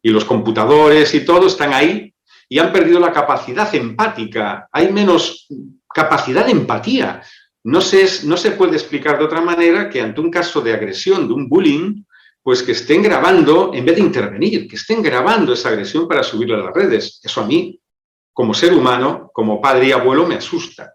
S2: y los computadores y todo están ahí y han perdido la capacidad empática, hay menos capacidad de empatía. No se puede explicar de otra manera que ante un caso de agresión, de un bullying, pues que estén grabando, en vez de intervenir, que estén grabando esa agresión para subirla a las redes. Eso a mí, como ser humano, como padre y abuelo, me asusta.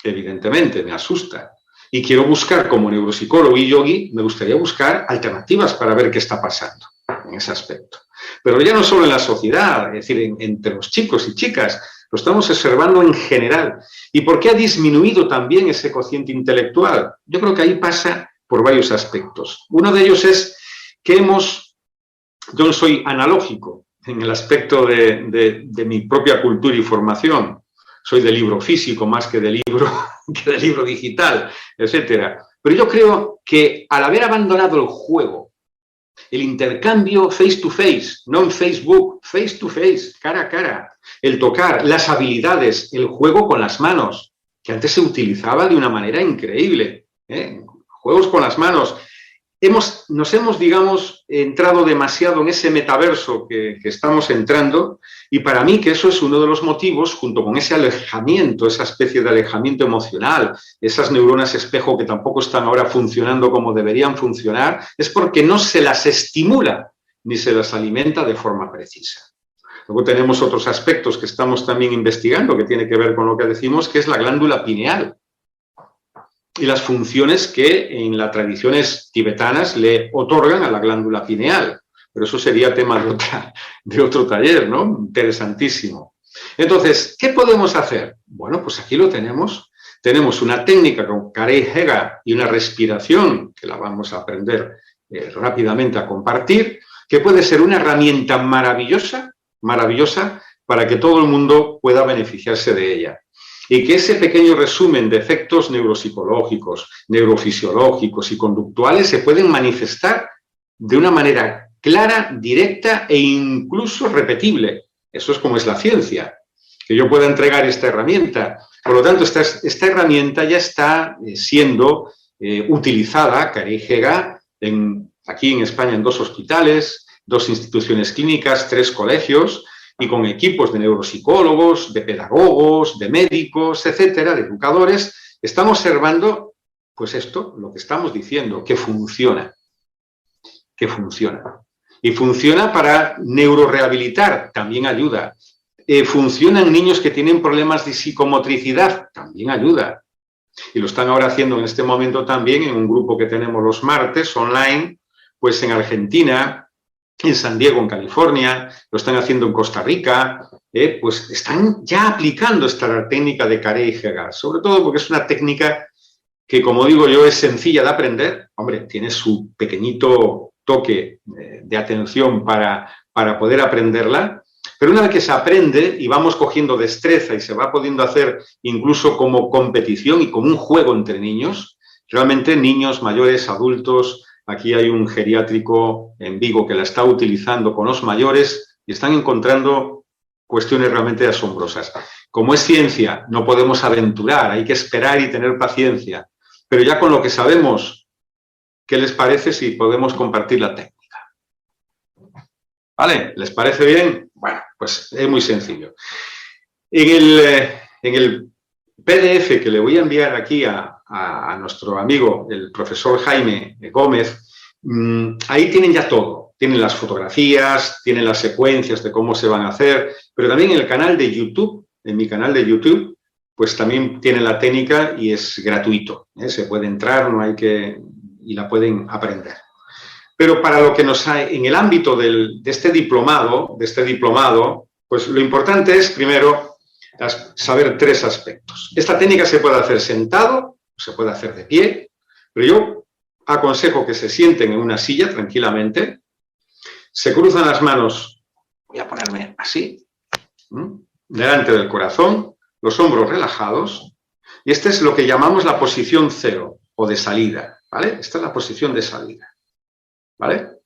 S2: Evidentemente, me asusta. Y quiero buscar, como neuropsicólogo y yogi, me gustaría buscar alternativas para ver qué está pasando en ese aspecto. Pero ya no solo en la sociedad, es decir, entre los chicos y chicas, lo estamos observando en general. ¿Y por qué ha disminuido también ese cociente intelectual? Yo creo que ahí pasa por varios aspectos. Uno de ellos es que yo no soy analógico en el aspecto de mi propia cultura y formación. Soy de libro físico más que de libro digital, etc. Pero yo creo que al haber abandonado el juego, el intercambio face to face, no en Facebook, face to face, cara a cara, el tocar, las habilidades, el juego con las manos, que antes se utilizaba de una manera increíble, juegos con las manos. Nos hemos, digamos, entrado demasiado en ese metaverso que estamos entrando, y para mí que eso es uno de los motivos, junto con ese alejamiento, esa especie de alejamiento emocional, esas neuronas espejo que tampoco están ahora funcionando como deberían funcionar, es porque no se las estimula ni se las alimenta de forma precisa. Luego tenemos otros aspectos que estamos también investigando, que tiene que ver con lo que decimos, que es la glándula pineal y las funciones que en las tradiciones tibetanas le otorgan a la glándula pineal. Pero eso sería tema de otro taller, ¿no? Interesantísimo. Entonces, ¿qué podemos hacer? Bueno, pues aquí lo tenemos. Tenemos una técnica con Karei Hega y una respiración, que la vamos a aprender rápidamente a compartir, que puede ser una herramienta maravillosa para que todo el mundo pueda beneficiarse de ella. Y que ese pequeño resumen de efectos neuropsicológicos, neurofisiológicos y conductuales se pueden manifestar de una manera clara, directa e incluso repetible. Eso es como es la ciencia, que yo pueda entregar esta herramienta. Por lo tanto, esta herramienta ya está siendo utilizada, Karei Hega, aquí en España en 2 hospitales, 2 instituciones clínicas, 3 colegios, y con equipos de neuropsicólogos, de pedagogos, de médicos, etcétera, de educadores, estamos observando, pues esto, lo que estamos diciendo, que funciona. Y funciona para neurorehabilitar, también ayuda. Funciona en niños que tienen problemas de psicomotricidad, también ayuda. Y lo están ahora haciendo en este momento también en un grupo que tenemos los martes, online, pues en Argentina, en San Diego, en California, lo están haciendo en Costa Rica, pues están ya aplicando esta técnica de Karei Hega, sobre todo porque es una técnica que, como digo yo, es sencilla de aprender. Hombre, tiene su pequeñito toque de atención para poder aprenderla, pero una vez que se aprende y vamos cogiendo destreza y se va pudiendo hacer incluso como competición y como un juego entre niños, realmente niños, mayores, adultos. Aquí hay un geriátrico en Vigo que la está utilizando con los mayores y están encontrando cuestiones realmente asombrosas. Como es ciencia, no podemos aventurar, hay que esperar y tener paciencia. Pero ya con lo que sabemos, ¿qué les parece si podemos compartir la técnica? ¿Vale? ¿Les parece bien? Bueno, pues es muy sencillo. En el PDF que le voy a enviar aquí a nuestro amigo, el profesor Jaime Gómez, ahí tienen ya todo. tienen las fotografías, tienen las secuencias de cómo se van a hacer, pero también en el canal de YouTube, en mi canal de YouTube, pues también tiene la técnica y es gratuito, ¿eh? Se puede entrar, no hay que... y la pueden aprender. Pero para lo que nos hay, en el ámbito de este diplomado, pues lo importante es, primero, saber 3 aspectos. Esta técnica se puede hacer sentado, se puede hacer de pie, pero yo aconsejo que se sienten en una silla tranquilamente, se cruzan las manos, voy a ponerme así, delante del corazón, los hombros relajados, y esta es lo que llamamos la posición 0 o de salida, ¿vale? Esta es la posición de salida, ¿vale?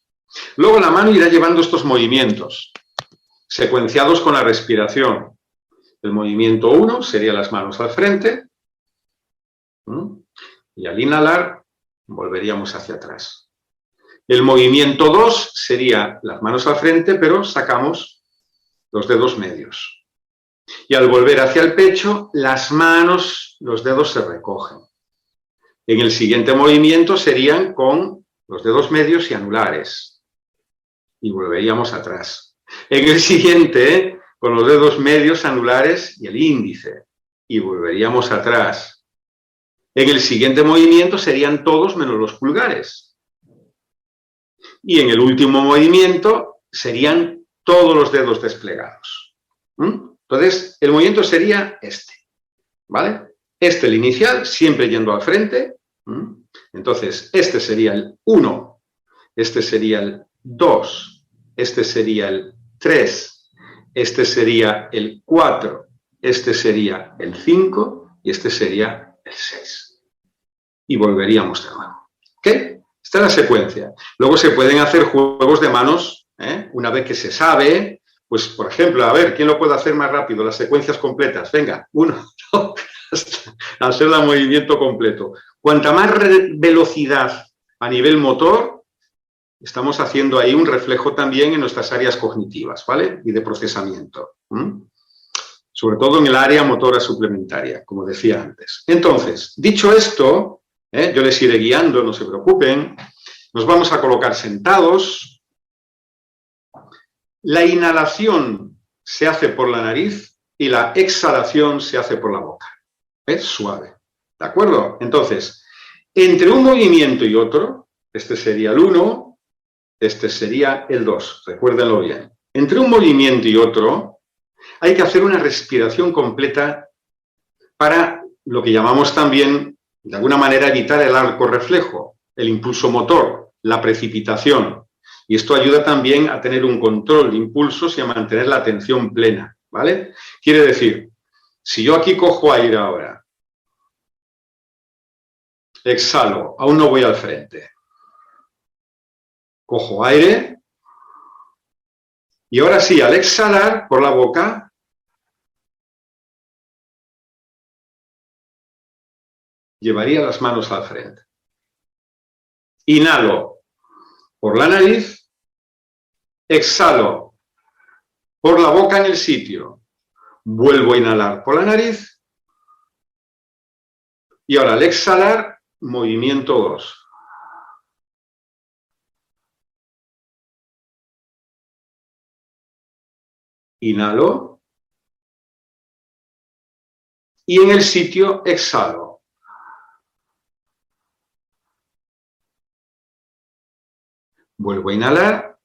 S2: Luego la mano irá llevando estos movimientos, secuenciados con la respiración. El movimiento 1 sería las manos al frente, y al inhalar volveríamos hacia atrás. El movimiento 2 sería las manos al frente, pero sacamos los dedos medios. Y al volver hacia el pecho, las manos, los dedos se recogen. En el siguiente movimiento serían con los dedos medios y anulares. Y volveríamos atrás. En el siguiente, con los dedos medios, anulares y el índice. Y volveríamos atrás. En el siguiente movimiento serían todos menos los pulgares. Y en el último movimiento serían todos los dedos desplegados. Entonces, el movimiento sería este, ¿vale? Este, el inicial, siempre yendo al frente. Entonces, este sería el 1, este sería el 2, este sería el 3, este sería el 4, este sería el 5 y este sería el 6. Y volveríamos de nuevo. ¿Ok? Esta es la secuencia. Luego se pueden hacer juegos de manos, ¿eh? Una vez que se sabe... Pues, por ejemplo, a ver, ¿quién lo puede hacer más rápido? Las secuencias completas. Venga, 1, 2, hacer el movimiento completo. Cuanta más velocidad a nivel motor, estamos haciendo ahí un reflejo también en nuestras áreas cognitivas, ¿vale? Y de procesamiento. Sobre todo en el área motora suplementaria, como decía antes. Entonces, dicho esto, yo les iré guiando, no se preocupen. Nos vamos a colocar sentados. La inhalación se hace por la nariz y la exhalación se hace por la boca. Es suave. ¿De acuerdo? Entonces, entre un movimiento y otro, este sería el 1, este sería el 2. Recuérdenlo bien. Entre un movimiento y otro, hay que hacer una respiración completa para lo que llamamos también, de alguna manera, evitar el arco reflejo, el impulso motor, la precipitación. Y esto ayuda también a tener un control de impulsos y a mantener la atención plena, ¿vale? Quiere decir, si yo aquí cojo aire ahora, exhalo, aún no voy al frente, cojo aire y ahora sí, al exhalar por la boca, llevaría las manos al frente. Inhalo por la nariz, exhalo por la boca en el sitio, vuelvo a inhalar por la nariz y ahora al exhalar, movimiento 2. Inhalo y en el sitio exhalo. Vuelvo a inhalar.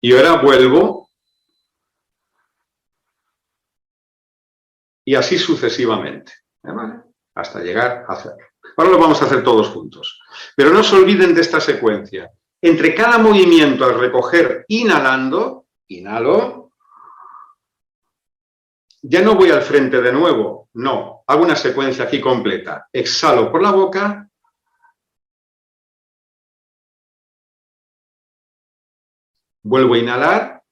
S2: Y ahora vuelvo. Y así sucesivamente. ¿Vale? Hasta llegar a hacerlo. Ahora lo vamos a hacer todos juntos. Pero no se olviden de esta secuencia. Entre cada movimiento al recoger inhalando, inhalo. Ya no voy al frente de nuevo. No. Hago una secuencia aquí completa. Exhalo por la boca. Vuelvo a inhalar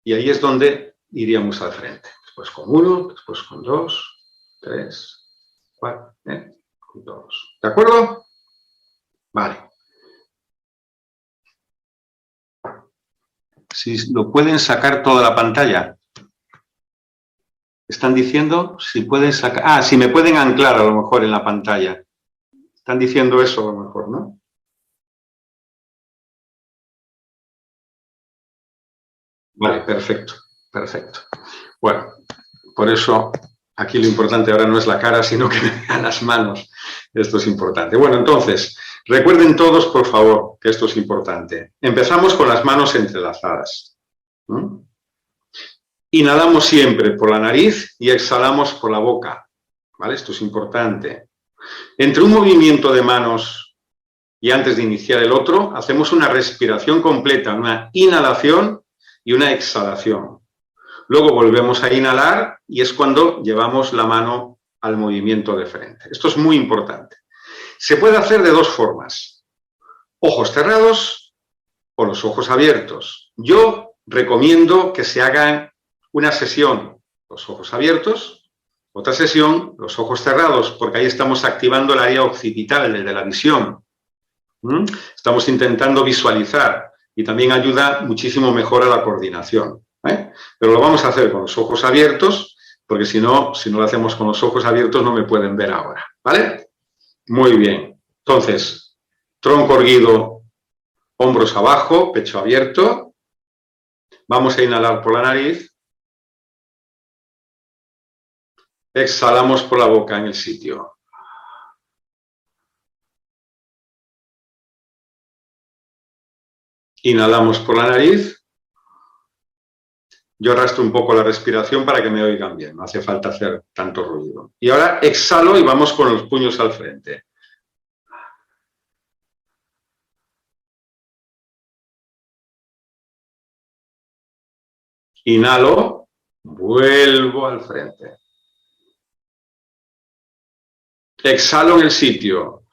S2: y ahí es donde iríamos al frente. Después con 1, después con 2, 3, 4, 2. ¿De acuerdo? Vale. Si lo pueden sacar toda la pantalla. ¿Están diciendo? Si pueden sacar... Ah, si me pueden anclar a lo mejor en la pantalla. Están diciendo eso a lo mejor, ¿no? Vale, perfecto, perfecto. Bueno, por eso aquí lo importante ahora no es la cara, sino que me vean las manos. Esto es importante. Bueno, entonces, recuerden todos, por favor, que esto es importante. Empezamos con las manos entrelazadas. Inhalamos siempre por la nariz y exhalamos por la boca. ¿Vale? Esto es importante. Entre un movimiento de manos y antes de iniciar el otro, hacemos una respiración completa, una inhalación y una exhalación. Luego volvemos a inhalar y es cuando llevamos la mano al movimiento de frente. Esto es muy importante. Se puede hacer de dos formas. Ojos cerrados o los ojos abiertos. Yo recomiendo que se hagan una sesión los ojos abiertos, otra sesión los ojos cerrados, porque ahí estamos activando el área occipital, el de la visión. Estamos intentando visualizar y también ayuda muchísimo mejor a la coordinación. Pero lo vamos a hacer con los ojos abiertos, porque si no lo hacemos con los ojos abiertos no me pueden ver ahora, ¿vale? Muy bien. Entonces, tronco erguido, hombros abajo, pecho abierto. Vamos a inhalar por la nariz. Exhalamos por la boca en el sitio. Inhalamos por la nariz. Yo arrastro un poco la respiración para que me oigan bien, no hace falta hacer tanto ruido. Y ahora exhalo y vamos con los puños al frente. Inhalo, vuelvo al frente. Exhalo en el sitio.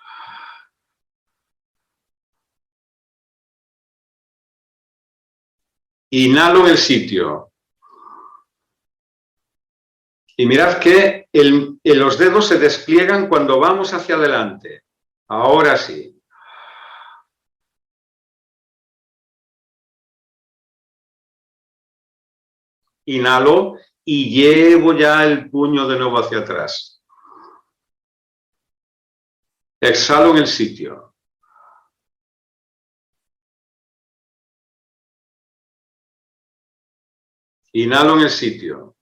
S2: Inhalo en el sitio. Y mirad que los dedos se despliegan cuando vamos hacia adelante. Ahora sí. Inhalo y llevo ya el puño de nuevo hacia atrás. Exhalo en el sitio. Inhalo en el sitio.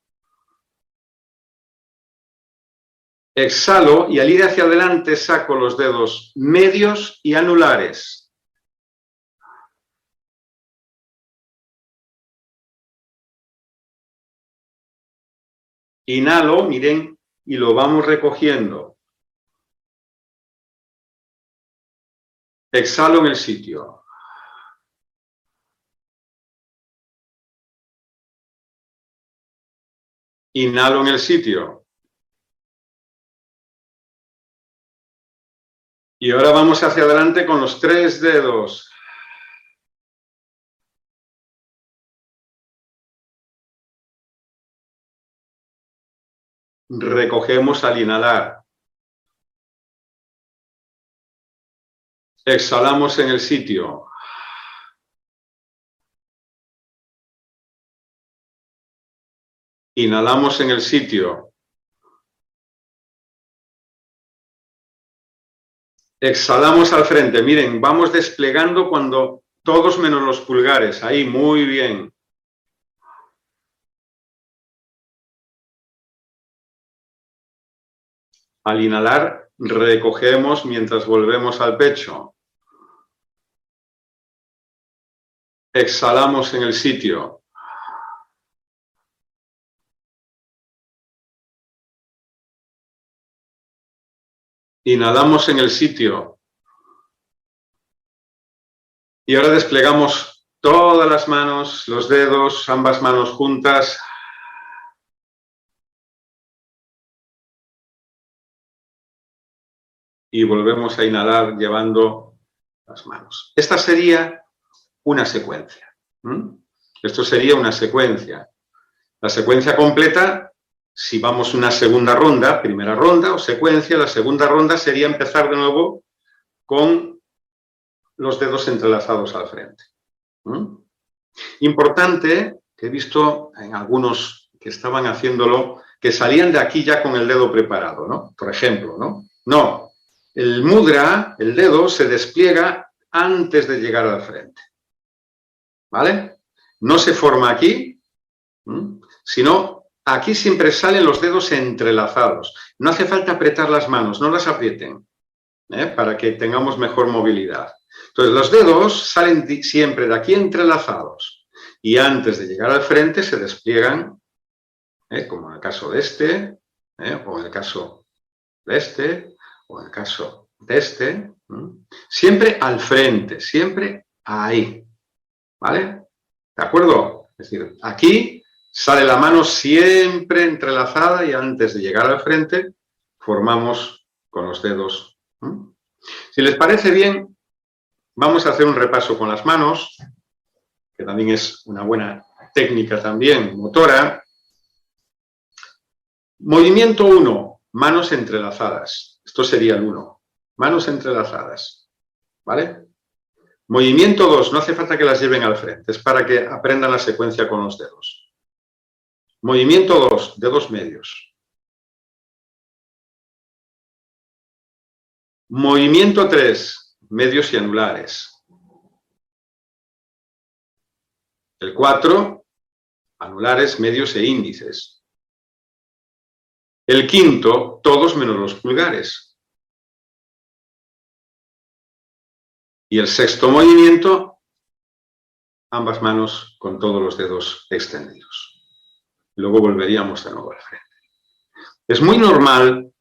S2: Exhalo y al ir hacia adelante saco los dedos medios y anulares. Inhalo, miren, y lo vamos recogiendo. Exhalo en el sitio. Inhalo en el sitio. Y ahora vamos hacia adelante con los 3 dedos. Recogemos al inhalar. Exhalamos en el sitio. Inhalamos en el sitio. Exhalamos al frente. Miren, vamos desplegando cuando todos menos los pulgares. Ahí, muy bien. Al inhalar, recogemos mientras volvemos al pecho. Exhalamos en el sitio. Inhalamos en el sitio. Y ahora desplegamos todas las manos, los dedos, ambas manos juntas. Y volvemos a inhalar llevando las manos. Esta sería una secuencia. Esto sería una secuencia. La secuencia completa, si vamos una segunda ronda, primera ronda o secuencia, la segunda ronda sería empezar de nuevo con los dedos entrelazados al frente. Importante, que he visto en algunos que estaban haciéndolo, que salían de aquí ya con el dedo preparado, ¿no? Por ejemplo, ¿no? No. el mudra, el dedo, se despliega antes de llegar al frente. ¿Vale? No se forma aquí, sino aquí siempre salen los dedos entrelazados. No hace falta apretar las manos, no las aprieten, para que tengamos mejor movilidad. Entonces, los dedos salen siempre de aquí entrelazados y antes de llegar al frente se despliegan, como en el caso de este, o en el caso de este, o en el caso de este, siempre al frente, siempre ahí, ¿vale? ¿De acuerdo? Es decir, aquí sale la mano siempre entrelazada y antes de llegar al frente formamos con los dedos. Si les parece bien, vamos a hacer un repaso con las manos, que también es una buena técnica también motora. Movimiento 1, manos entrelazadas. Esto sería el 1. Manos entrelazadas. ¿Vale? Movimiento 2, no hace falta que las lleven al frente, es para que aprendan la secuencia con los dedos. Movimiento 2, dedos medios. Movimiento 3, medios y anulares. El 4, anulares, medios e índices. El 5, todos menos los pulgares. Y el 6º movimiento, ambas manos con todos los dedos extendidos. Luego volveríamos de nuevo al frente. Es muy normal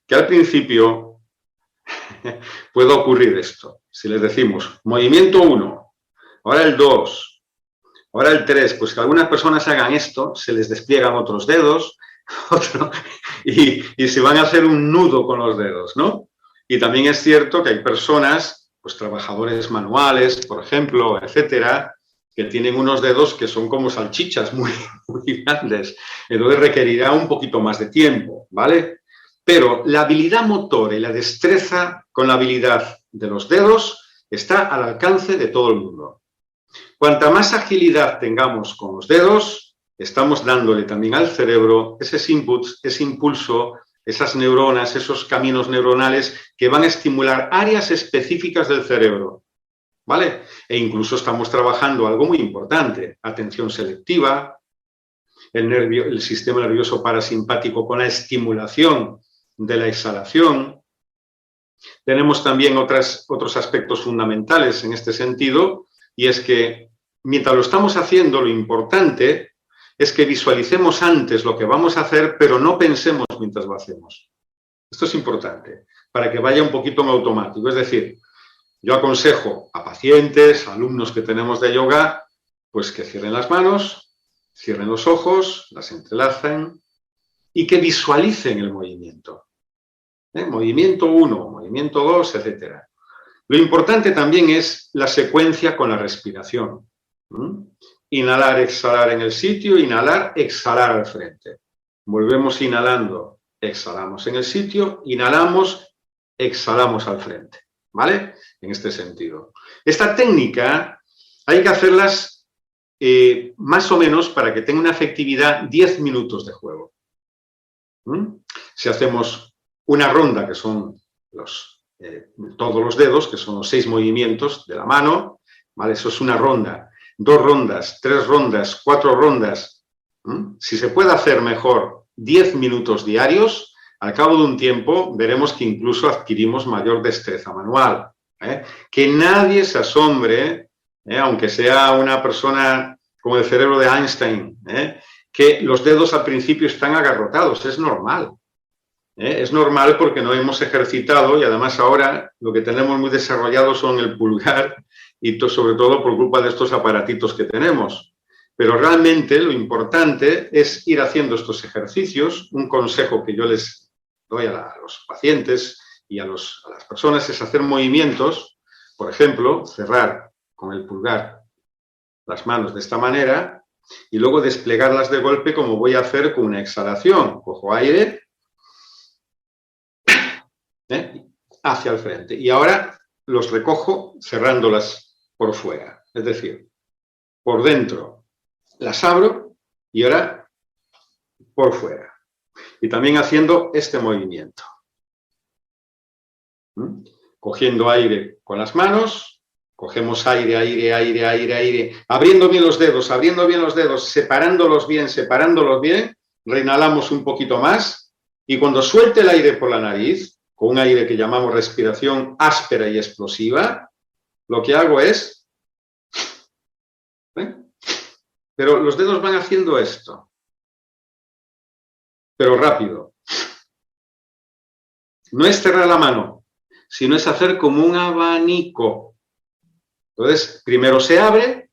S2: que al principio pueda ocurrir esto. Si les decimos movimiento 1, ahora el 2, ahora el 3, pues que algunas personas hagan esto, se les despliegan otros dedos, y se van a hacer un nudo con los dedos, ¿no? Y también es cierto que hay personas, pues trabajadores manuales, por ejemplo, etcétera, que tienen unos dedos que son como salchichas muy grandes. Entonces requerirá un poquito más de tiempo, ¿vale? Pero la habilidad motora y la destreza con la habilidad de los dedos está al alcance de todo el mundo. Cuanta más agilidad tengamos con los dedos, estamos dándole también al cerebro ese input, ese impulso, esas neuronas, esos caminos neuronales que van a estimular áreas específicas del cerebro, ¿vale? E incluso estamos trabajando algo muy importante, atención selectiva, el sistema nervioso parasimpático con la estimulación de la exhalación. Tenemos también otros aspectos fundamentales en este sentido, y es que mientras lo estamos haciendo, lo importante es que visualicemos antes lo que vamos a hacer, pero no pensemos mientras lo hacemos. Esto es importante, para que vaya un poquito en automático. Es decir, yo aconsejo a pacientes, a alumnos que tenemos de yoga, pues que cierren las manos, cierren los ojos, las entrelacen y que visualicen el movimiento. Movimiento 1, movimiento 2, etc. Lo importante también es la secuencia con la respiración. Inhalar, exhalar en el sitio, inhalar, exhalar al frente. Volvemos inhalando, exhalamos en el sitio, inhalamos, exhalamos al frente. ¿Vale? En este sentido. Esta técnica hay que hacerlas más o menos para que tenga una efectividad 10 minutos de juego. Si hacemos una ronda, que son todos los dedos, que son los 6 movimientos de la mano, ¿vale? Eso es una ronda. 2 rondas, 3 rondas, 4 rondas. Si se puede hacer mejor 10 minutos diarios, al cabo de un tiempo veremos que incluso adquirimos mayor destreza manual. Que nadie se asombre, aunque sea una persona como el cerebro de Einstein, que los dedos al principio están agarrotados. Es normal. Es normal porque no hemos ejercitado y además ahora lo que tenemos muy desarrollado son el pulgar y sobre todo por culpa de estos aparatitos que tenemos. Pero realmente lo importante es ir haciendo estos ejercicios. Un consejo que yo les doy a los pacientes y a las personas es hacer movimientos, por ejemplo, cerrar con el pulgar las manos de esta manera y luego desplegarlas de golpe como voy a hacer con una exhalación. Cojo aire hacia el frente y ahora los recojo cerrándolas por fuera, es decir, por dentro las abro y ahora por fuera. Y también haciendo este movimiento. Cogiendo aire con las manos, cogemos aire, aire, aire, aire, aire, abriendo bien los dedos, separándolos bien, reinhalamos un poquito más y cuando suelte el aire por la nariz, con un aire que llamamos respiración áspera y explosiva, lo que hago es... Pero los dedos van haciendo esto, pero rápido. No es cerrar la mano, sino es hacer como un abanico. Entonces, primero se abre,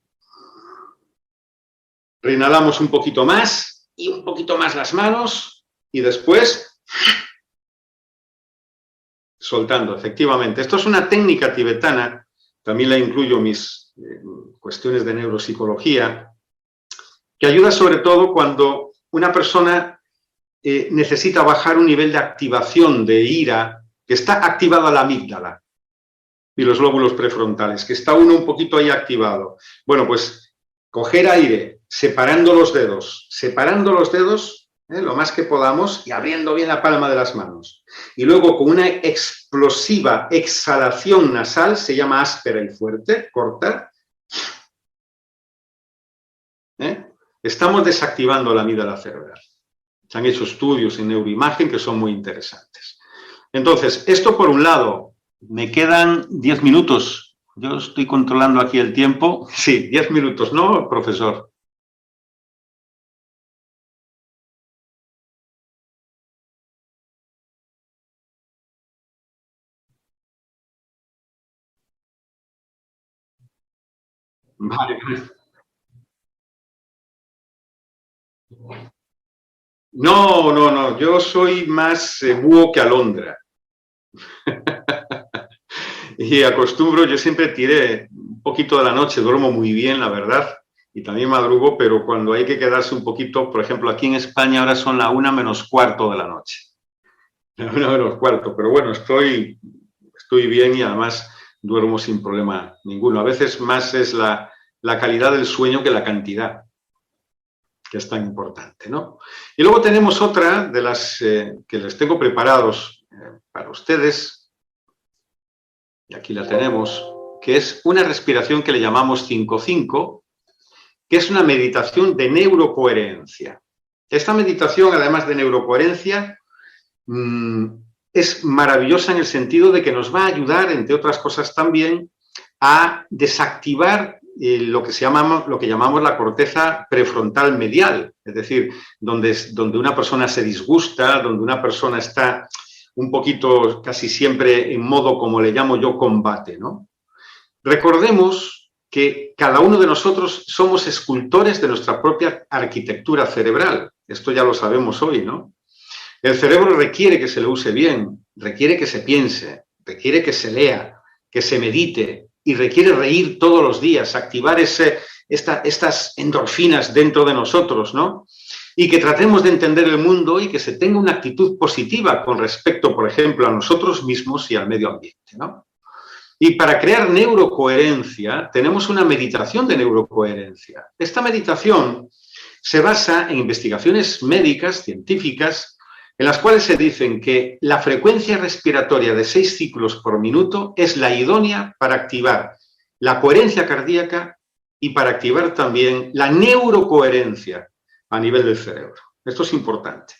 S2: reinhalamos un poquito más y un poquito más las manos y después soltando, efectivamente. Esto es una técnica tibetana, también la incluyo en mis cuestiones de neuropsicología, que ayuda sobre todo cuando una persona necesita bajar un nivel de activación de ira, que está activada la amígdala y los lóbulos prefrontales, que está uno un poquito ahí activado. Bueno, pues coger aire, separando los dedos lo más que podamos y abriendo bien la palma de las manos. Y luego con una explosiva exhalación nasal, se llama áspera y fuerte, corta. Estamos desactivando la amígdala cerebral. Se han hecho estudios en neuroimagen que son muy interesantes. Entonces, esto por un lado, me quedan 10 minutos. Yo estoy controlando aquí el tiempo. Sí, 10 minutos, ¿no, profesor? Vale. No, yo soy más búho que alondra. Y acostumbro, yo siempre tiré un poquito de la noche, duermo muy bien, la verdad, y también madrugo, pero cuando hay que quedarse un poquito, por ejemplo, aquí en España ahora son la 1:15 de la noche. La 1:15, pero bueno, estoy bien y además duermo sin problema ninguno. A veces más es la calidad del sueño que la cantidad, que es tan importante, ¿no? Y luego tenemos otra de las que les tengo preparados para ustedes, y aquí la tenemos, que es una respiración que le llamamos 5-5, que es una meditación de neurocoherencia. Esta meditación, además de neurocoherencia, es maravillosa en el sentido de que nos va a ayudar, entre otras cosas también, a desactivar lo que llamamos la corteza prefrontal medial, es decir, donde una persona se disgusta, donde una persona está un poquito casi siempre en modo, como le llamo yo, combate, ¿no? Recordemos que cada uno de nosotros somos escultores de nuestra propia arquitectura cerebral. Esto ya lo sabemos hoy, ¿no? El cerebro requiere que se lo use bien, requiere que se piense, requiere que se lea, que se medite y requiere reír todos los días, activar estas endorfinas dentro de nosotros, ¿no? Y que tratemos de entender el mundo y que se tenga una actitud positiva con respecto, por ejemplo, a nosotros mismos y al medio ambiente, ¿no? Y para crear neurocoherencia tenemos una meditación de neurocoherencia. Esta meditación se basa en investigaciones médicas, científicas, en las cuales se dicen que la frecuencia respiratoria de 6 ciclos por minuto es la idónea para activar la coherencia cardíaca y para activar también la neurocoherencia a nivel del cerebro. Esto es importante.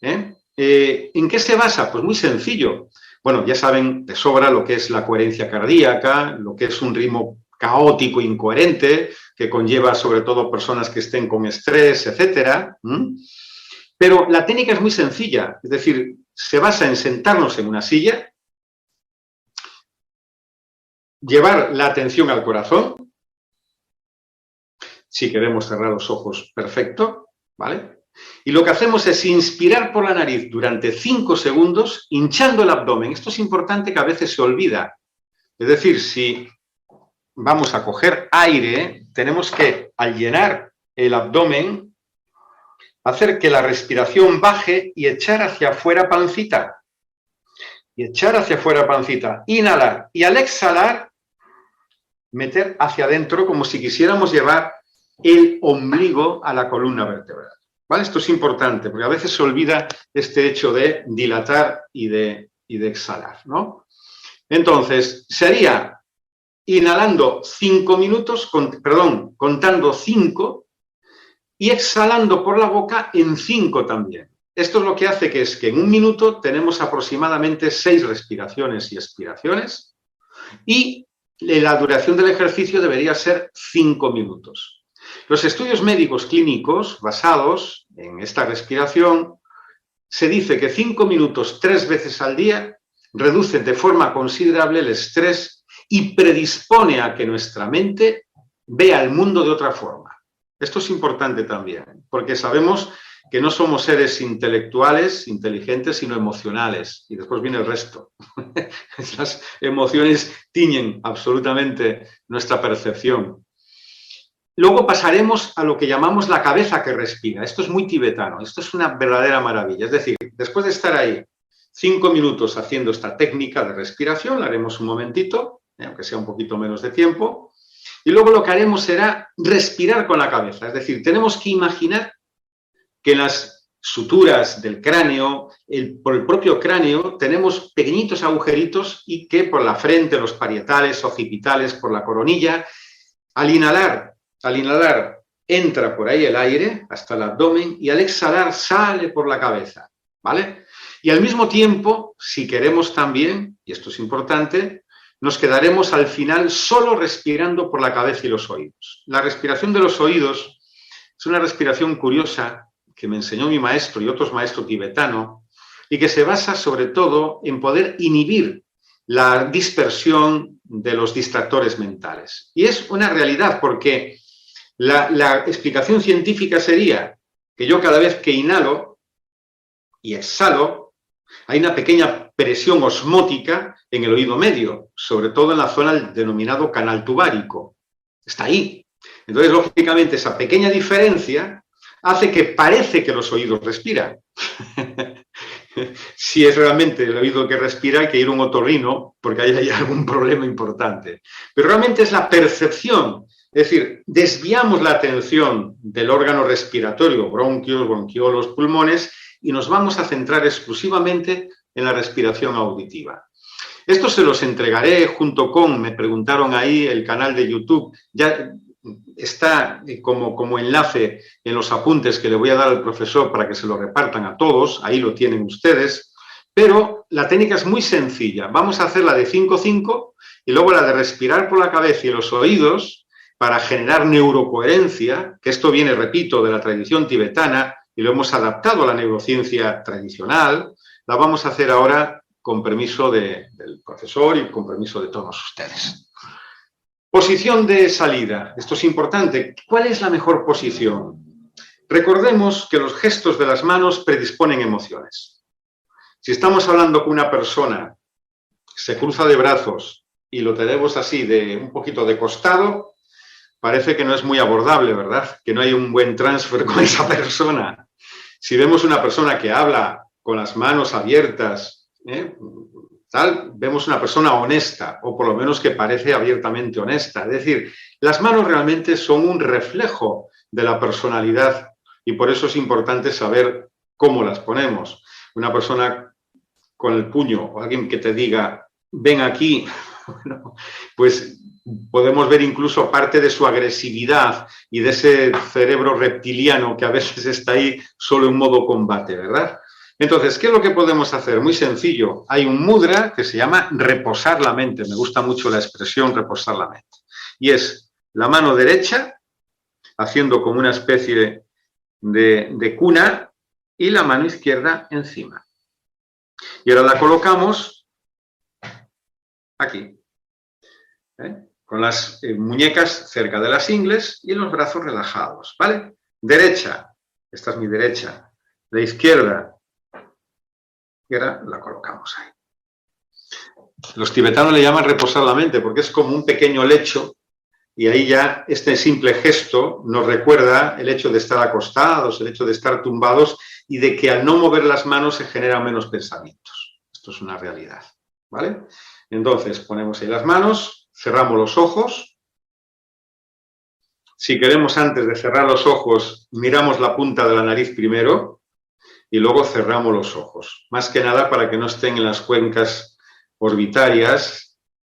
S2: ¿En qué se basa? Pues muy sencillo. Bueno, ya saben de sobra lo que es la coherencia cardíaca, lo que es un ritmo caótico, incoherente, que conlleva sobre todo personas que estén con estrés, etcétera. Pero la técnica es muy sencilla, es decir, se basa en sentarnos en una silla, llevar la atención al corazón, si queremos cerrar los ojos, perfecto, ¿vale? Y lo que hacemos es inspirar por la nariz durante 5 segundos, hinchando el abdomen. Esto es importante, que a veces se olvida. Es decir, si vamos a coger aire, tenemos que, al llenar el abdomen, hacer que la respiración baje y echar hacia afuera pancita. Y echar hacia afuera pancita. Inhalar. Y al exhalar, meter hacia adentro como si quisiéramos llevar el ombligo a la columna vertebral. ¿Vale? Esto es importante, porque a veces se olvida este hecho de dilatar y de exhalar, ¿no? Entonces, sería inhalando 5 minutos, contando 5 y exhalando por la boca en 5 también. Esto es lo que hace que es que en un minuto tenemos aproximadamente 6 respiraciones y expiraciones y la duración del ejercicio debería ser 5 minutos. Los estudios médicos clínicos basados en esta respiración se dice que 5 minutos 3 veces al día reducen de forma considerable el estrés y predispone a que nuestra mente vea el mundo de otra forma. Esto es importante también, porque sabemos que no somos seres intelectuales, inteligentes, sino emocionales. Y después viene el resto. Las emociones tiñen absolutamente nuestra percepción. Luego pasaremos a lo que llamamos la cabeza que respira. Esto es muy tibetano, esto es una verdadera maravilla. Es decir, después de estar ahí 5 minutos haciendo esta técnica de respiración, la haremos un momentito, aunque sea un poquito menos de tiempo, y luego lo que haremos será respirar con la cabeza. Es decir, tenemos que imaginar que en las suturas del cráneo, por el propio cráneo, tenemos pequeñitos agujeritos y que por la frente, los parietales, occipitales, por la coronilla, al inhalar entra por ahí el aire hasta el abdomen y al exhalar sale por la cabeza, ¿vale? Y al mismo tiempo, si queremos también, y esto es importante, nos quedaremos al final solo respirando por la cabeza y los oídos. La respiración de los oídos es una respiración curiosa que me enseñó mi maestro y otros maestros tibetanos y que se basa sobre todo en poder inhibir la dispersión de los distractores mentales. Y es una realidad porque la explicación científica sería que yo cada vez que inhalo y exhalo, hay una pequeña presión osmótica en el oído medio, sobre todo en la zona del denominado canal tubárico. Está ahí. Entonces, lógicamente, esa pequeña diferencia hace que parece que los oídos respiran. Si es realmente el oído que respira, hay que ir a un otorrino porque ahí hay algún problema importante. Pero realmente es la percepción. Es decir, desviamos la atención del órgano respiratorio, bronquios, bronquiolos, pulmones, y nos vamos a centrar exclusivamente en la respiración auditiva. Esto se los entregaré junto con, me preguntaron ahí, el canal de YouTube. Ya está como enlace en los apuntes que le voy a dar al profesor para que se lo repartan a todos, ahí lo tienen ustedes, pero la técnica es muy sencilla. Vamos a hacer la de 5-5 y luego la de respirar por la cabeza y los oídos para generar neurocoherencia, que esto viene, repito, de la tradición tibetana y lo hemos adaptado a la neurociencia tradicional. La vamos a hacer ahora con permiso del profesor y con permiso de todos ustedes. Posición de salida. Esto es importante. ¿Cuál es la mejor posición? Recordemos que los gestos de las manos predisponen emociones. Si estamos hablando con una persona que se cruza de brazos y lo tenemos así, de un poquito de costado, parece que no es muy abordable, ¿verdad? Que no hay un buen transfer con esa persona. Si vemos una persona que habla con las manos abiertas, vemos una persona honesta, o por lo menos que parece abiertamente honesta. Es decir, las manos realmente son un reflejo de la personalidad y por eso es importante saber cómo las ponemos. Una persona con el puño o alguien que te diga, ven aquí, bueno, pues podemos ver incluso parte de su agresividad y de ese cerebro reptiliano que a veces está ahí solo en modo combate, ¿verdad? Entonces, ¿qué es lo que podemos hacer? Muy sencillo. Hay un mudra que se llama reposar la mente. Me gusta mucho la expresión reposar la mente. Y es la mano derecha haciendo como una especie de cuna y la mano izquierda encima. Y ahora la colocamos aquí, con las muñecas cerca de las ingles y los brazos relajados, ¿vale? Derecha, esta es mi derecha. La izquierda, y ahora la colocamos ahí. Los tibetanos le llaman reposar la mente porque es como un pequeño lecho y ahí ya este simple gesto nos recuerda el hecho de estar acostados, el hecho de estar tumbados y de que al no mover las manos se generan menos pensamientos. Esto es una realidad, ¿vale? Entonces ponemos ahí las manos, cerramos los ojos. Si queremos antes de cerrar los ojos, miramos la punta de la nariz primero y luego cerramos los ojos. Más que nada para que no estén en las cuencas orbitarias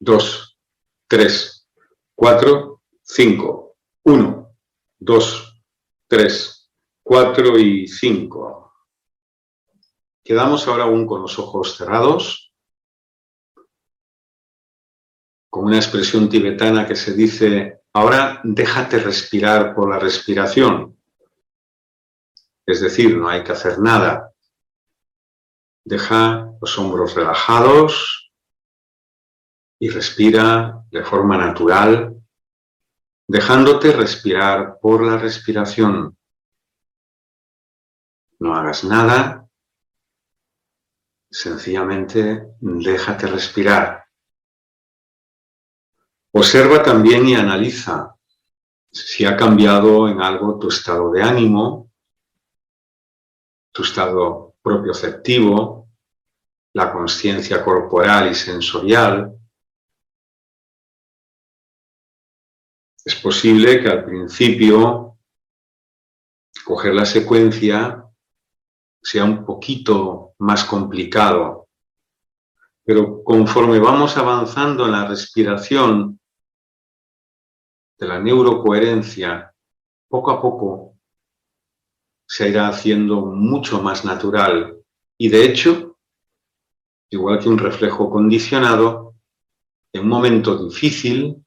S2: 2, 3, 4, 5. 1, 2, 3, 4 y 5. Quedamos ahora aún con los ojos cerrados, con una expresión tibetana que se dice: ahora déjate respirar por la respiración. Es decir, no hay que hacer nada. Deja los hombros relajados y respira de forma natural, dejándote respirar por la respiración. No hagas nada, sencillamente déjate respirar. Observa también y analiza si ha cambiado en algo tu estado de ánimo, tu estado propioceptivo, la consciencia corporal y sensorial. Es posible que al principio coger la secuencia sea un poquito más complicado, pero conforme vamos avanzando en la respiración de la neurocoherencia, poco a poco se irá haciendo mucho más natural y, de hecho, igual que un reflejo condicionado, en un momento difícil,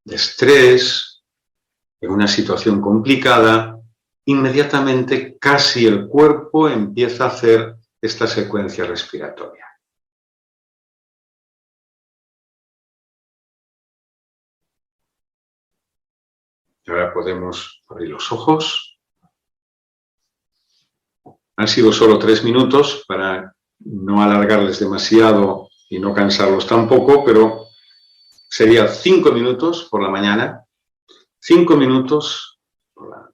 S2: de estrés, en una situación complicada, inmediatamente casi el cuerpo empieza a hacer esta secuencia respiratoria. Y ahora podemos abrir los ojos. Han sido solo 3 minutos para no alargarles demasiado y no cansarlos tampoco, pero sería 5 minutos por la mañana, 5 minutos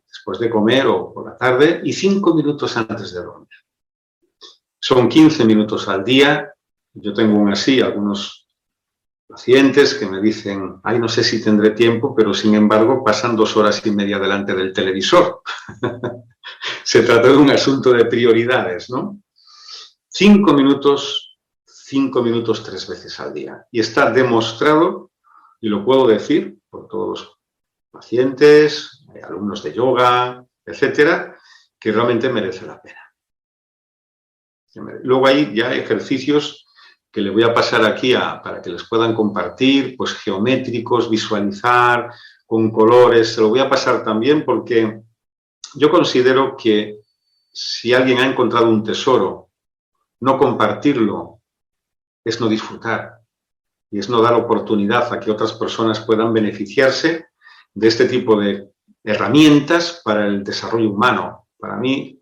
S2: después de comer o por la tarde y 5 minutos antes de dormir. Son 15 minutos al día. Yo tengo aún así algunos pacientes que me dicen: ay, no sé si tendré tiempo, pero sin embargo pasan 2 horas y media delante del televisor. Se trata de un asunto de prioridades, ¿no? 5 minutos 3 veces al día. Y está demostrado, y lo puedo decir por todos los pacientes, alumnos de yoga, etcétera, que realmente merece la pena. Luego hay ya ejercicios que le voy a pasar aquí para que les puedan compartir, pues geométricos, visualizar, con colores. Se lo voy a pasar también porque yo considero que si alguien ha encontrado un tesoro, no compartirlo es no disfrutar y es no dar oportunidad a que otras personas puedan beneficiarse de este tipo de herramientas para el desarrollo humano. Para mí,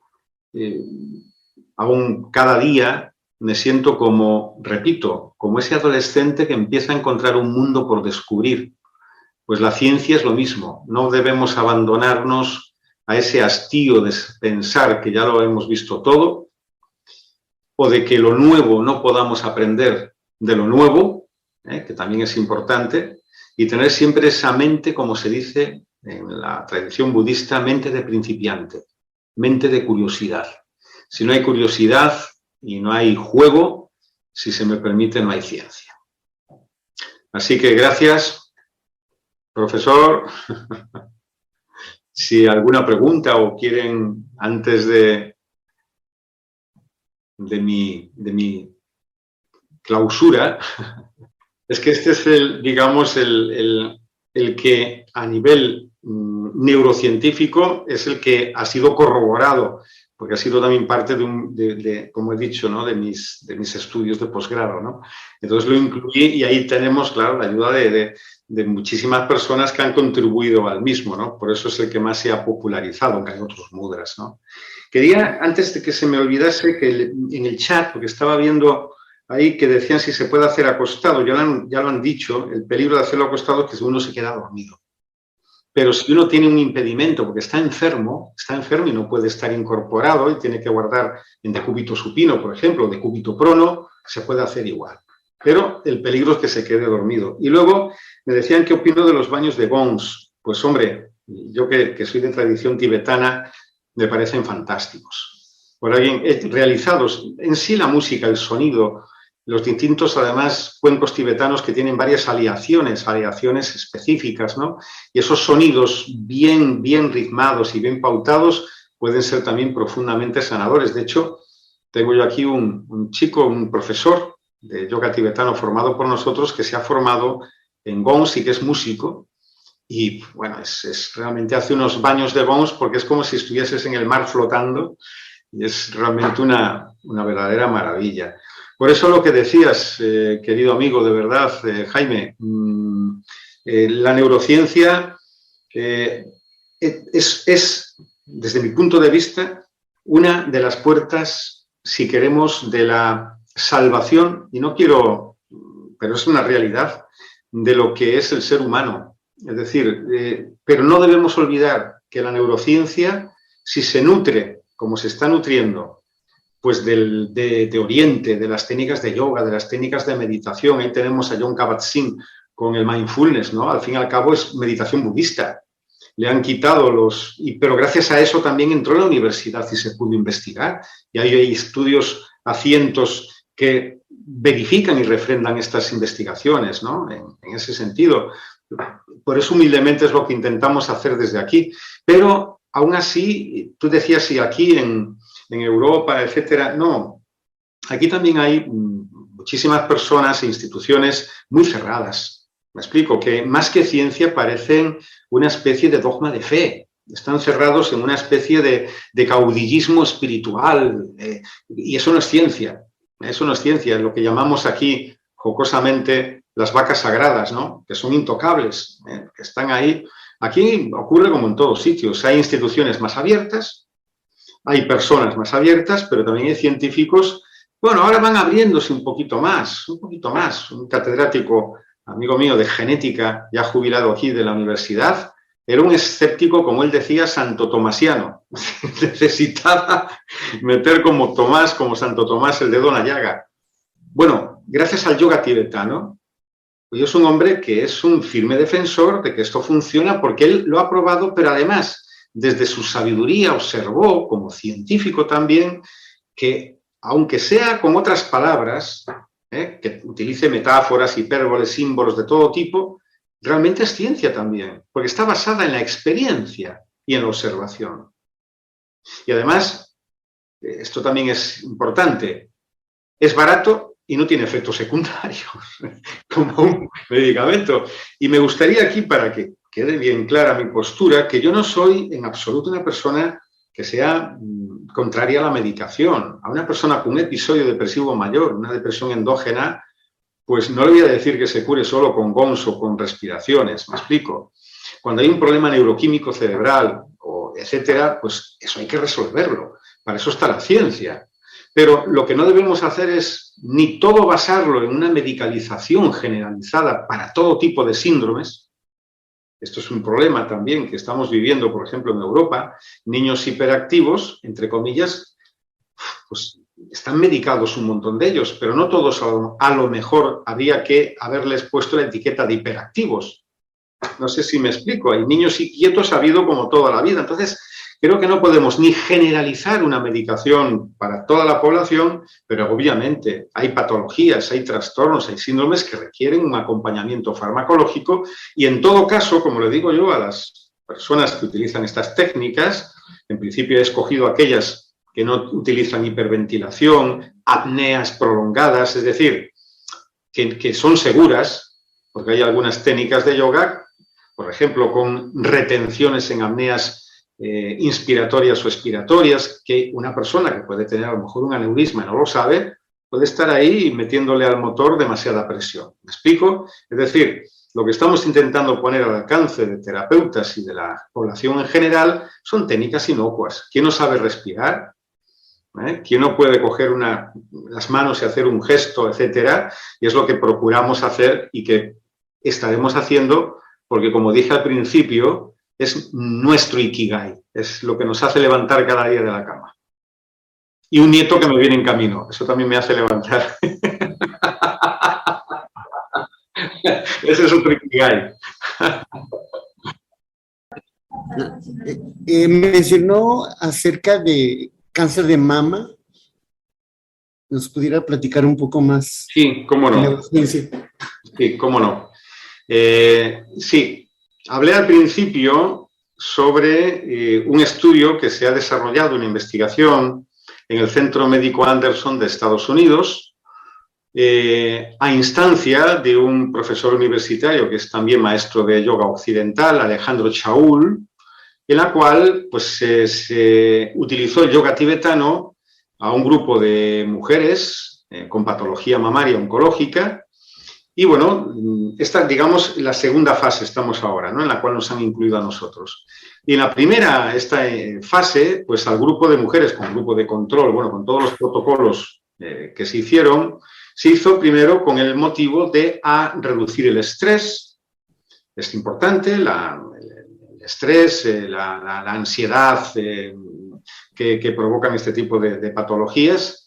S2: aún cada día me siento como, repito, como ese adolescente que empieza a encontrar un mundo por descubrir. Pues la ciencia es lo mismo. No debemos abandonarnos a ese hastío de pensar que ya lo hemos visto todo, o de que lo nuevo no podamos aprender de lo nuevo, que también es importante, y tener siempre esa mente, como se dice en la tradición budista, mente de principiante, mente de curiosidad. Si no hay curiosidad y no hay juego, si se me permite, no hay ciencia. Así que gracias, profesor. Si alguna pregunta o quieren, antes de mi clausura, es que este es digamos, el que a nivel neurocientífico es el que ha sido corroborado, porque ha sido también parte como he dicho, ¿no? de mis estudios de posgrado, ¿no? Entonces lo incluí y ahí tenemos, claro, la ayuda de muchísimas personas que han contribuido al mismo, ¿no? Por eso es el que más se ha popularizado, aunque hay otros mudras, ¿no? Quería, antes de que se me olvidase, que en el chat, porque estaba viendo ahí que decían si se puede hacer acostado, ya lo han dicho, el peligro de hacerlo acostado es que uno se queda dormido. Pero si uno tiene un impedimento, porque está enfermo y no puede estar incorporado y tiene que guardar en decúbito supino, por ejemplo, decúbito prono, se puede hacer igual. Pero el peligro es que se quede dormido. Y luego me decían qué opino de los baños de gongs. Pues hombre, yo que soy de tradición tibetana, me parecen fantásticos. Por alguien realizados, en sí la música, el sonido, los distintos, además, cuencos tibetanos que tienen varias aleaciones específicas, ¿no? Y esos sonidos bien ritmados y bien pautados pueden ser también profundamente sanadores. De hecho, tengo yo aquí un chico, un profesor de yoga tibetano formado por nosotros, que se ha formado en gongs y que es músico. Y bueno, realmente hace unos baños de gongs porque es como si estuvieses en el mar flotando y es realmente una verdadera maravilla. Por eso lo que decías, querido amigo, de verdad, Jaime, la neurociencia es, desde mi punto de vista, una de las puertas, si queremos, de la salvación, y no quiero, pero es una realidad, de lo que es el ser humano. Es decir, pero no debemos olvidar que la neurociencia, si se nutre como se está nutriendo, pues de Oriente, de las técnicas de yoga, de las técnicas de meditación. Ahí tenemos a Jon Kabat-Zinn con el mindfulness, ¿no? Al fin y al cabo es meditación budista. Le han quitado pero gracias a eso también entró en la universidad y se pudo investigar. Y ahí hay estudios a cientos que verifican y refrendan estas investigaciones, ¿no? En ese sentido. Por eso humildemente es lo que intentamos hacer desde aquí. Pero aún así, tú decías, si aquí en Europa, etcétera, no. Aquí también hay muchísimas personas e instituciones muy cerradas. Me explico, que más que ciencia parecen una especie de dogma de fe. Están cerrados en una especie de caudillismo espiritual. Y eso no es ciencia. Eso no es ciencia. Es lo que llamamos aquí, jocosamente, las vacas sagradas, ¿no? Que son intocables, que están ahí. Aquí ocurre como en todos sitios. Hay instituciones más abiertas, hay personas más abiertas, pero también hay científicos. Bueno, ahora van abriéndose un poquito más. Un catedrático, amigo mío de genética, ya jubilado aquí de la universidad, era un escéptico, como él decía, santo tomasiano. Necesitaba meter como Tomás, como Santo Tomás, el dedo en la llaga. Bueno, gracias al yoga tibetano, pues es un hombre que es un firme defensor de que esto funciona porque él lo ha probado, pero además, desde su sabiduría observó, como científico también, que aunque sea con otras palabras, que utilice metáforas, hipérboles, símbolos de todo tipo, realmente es ciencia también, porque está basada en la experiencia y en la observación. Y además, esto también es importante, es barato y no tiene efectos secundarios, como un medicamento. Y me gustaría aquí, para que quede bien clara mi postura, que yo no soy en absoluto una persona que sea contraria a la medicación. A una persona con un episodio depresivo mayor, una depresión endógena, pues no le voy a decir que se cure solo con gongs o con respiraciones, me explico. Cuando hay un problema neuroquímico cerebral, o etcétera, pues eso hay que resolverlo. Para eso está la ciencia. Pero lo que no debemos hacer es ni todo basarlo en una medicalización generalizada para todo tipo de síndromes. Esto es un problema también que estamos viviendo, por ejemplo, en Europa. Niños hiperactivos, entre comillas, pues están medicados un montón de ellos, pero no todos a lo mejor habría que haberles puesto la etiqueta de hiperactivos. No sé si me explico. Hay niños inquietos, ha habido como toda la vida. Entonces, creo que no podemos ni generalizar una medicación para toda la población, pero obviamente hay patologías, hay trastornos, hay síndromes que requieren un acompañamiento farmacológico y en todo caso, como le digo yo a las personas que utilizan estas técnicas, en principio he escogido aquellas que no utilizan hiperventilación, apneas prolongadas, es decir, que son seguras, porque hay algunas técnicas de yoga, por ejemplo, con retenciones en apneas inspiratorias o expiratorias, que una persona que puede tener a lo mejor un aneurisma y no lo sabe, puede estar ahí metiéndole al motor demasiada presión. ¿Me explico? Es decir, lo que estamos intentando poner al alcance de terapeutas y de la población en general son técnicas inocuas. ¿Quién no sabe respirar? ¿Quién no puede coger las manos y hacer un gesto, etcétera? Y es lo que procuramos hacer y que estaremos haciendo porque, como dije al principio, es nuestro ikigai, es lo que nos hace levantar cada día de la cama. Y un nieto que me viene en camino, eso también me hace levantar. Ese es otro ikigai.
S3: Mencionó acerca de cáncer de mama nos pudiera platicar un poco más.
S2: Sí, cómo
S3: de la
S2: no.
S3: docencia.
S2: Sí, cómo no. Sí, hablé al principio sobre un estudio que se ha desarrollado, una investigación en el Centro Médico Anderson de Estados Unidos, a instancia de un profesor universitario que es también maestro de yoga occidental, Alejandro Chaul, en la cual pues, se utilizó el yoga tibetano a un grupo de mujeres con patología mamaria oncológica. Y bueno, esta, digamos, la segunda fase estamos ahora, ¿no? En la cual nos han incluido a nosotros. Y en la primera, fase, pues al grupo de mujeres con grupo de control, bueno, con todos los protocolos que se hicieron, se hizo primero con el motivo de reducir el estrés. Es importante, el estrés, la ansiedad que provocan este tipo de patologías.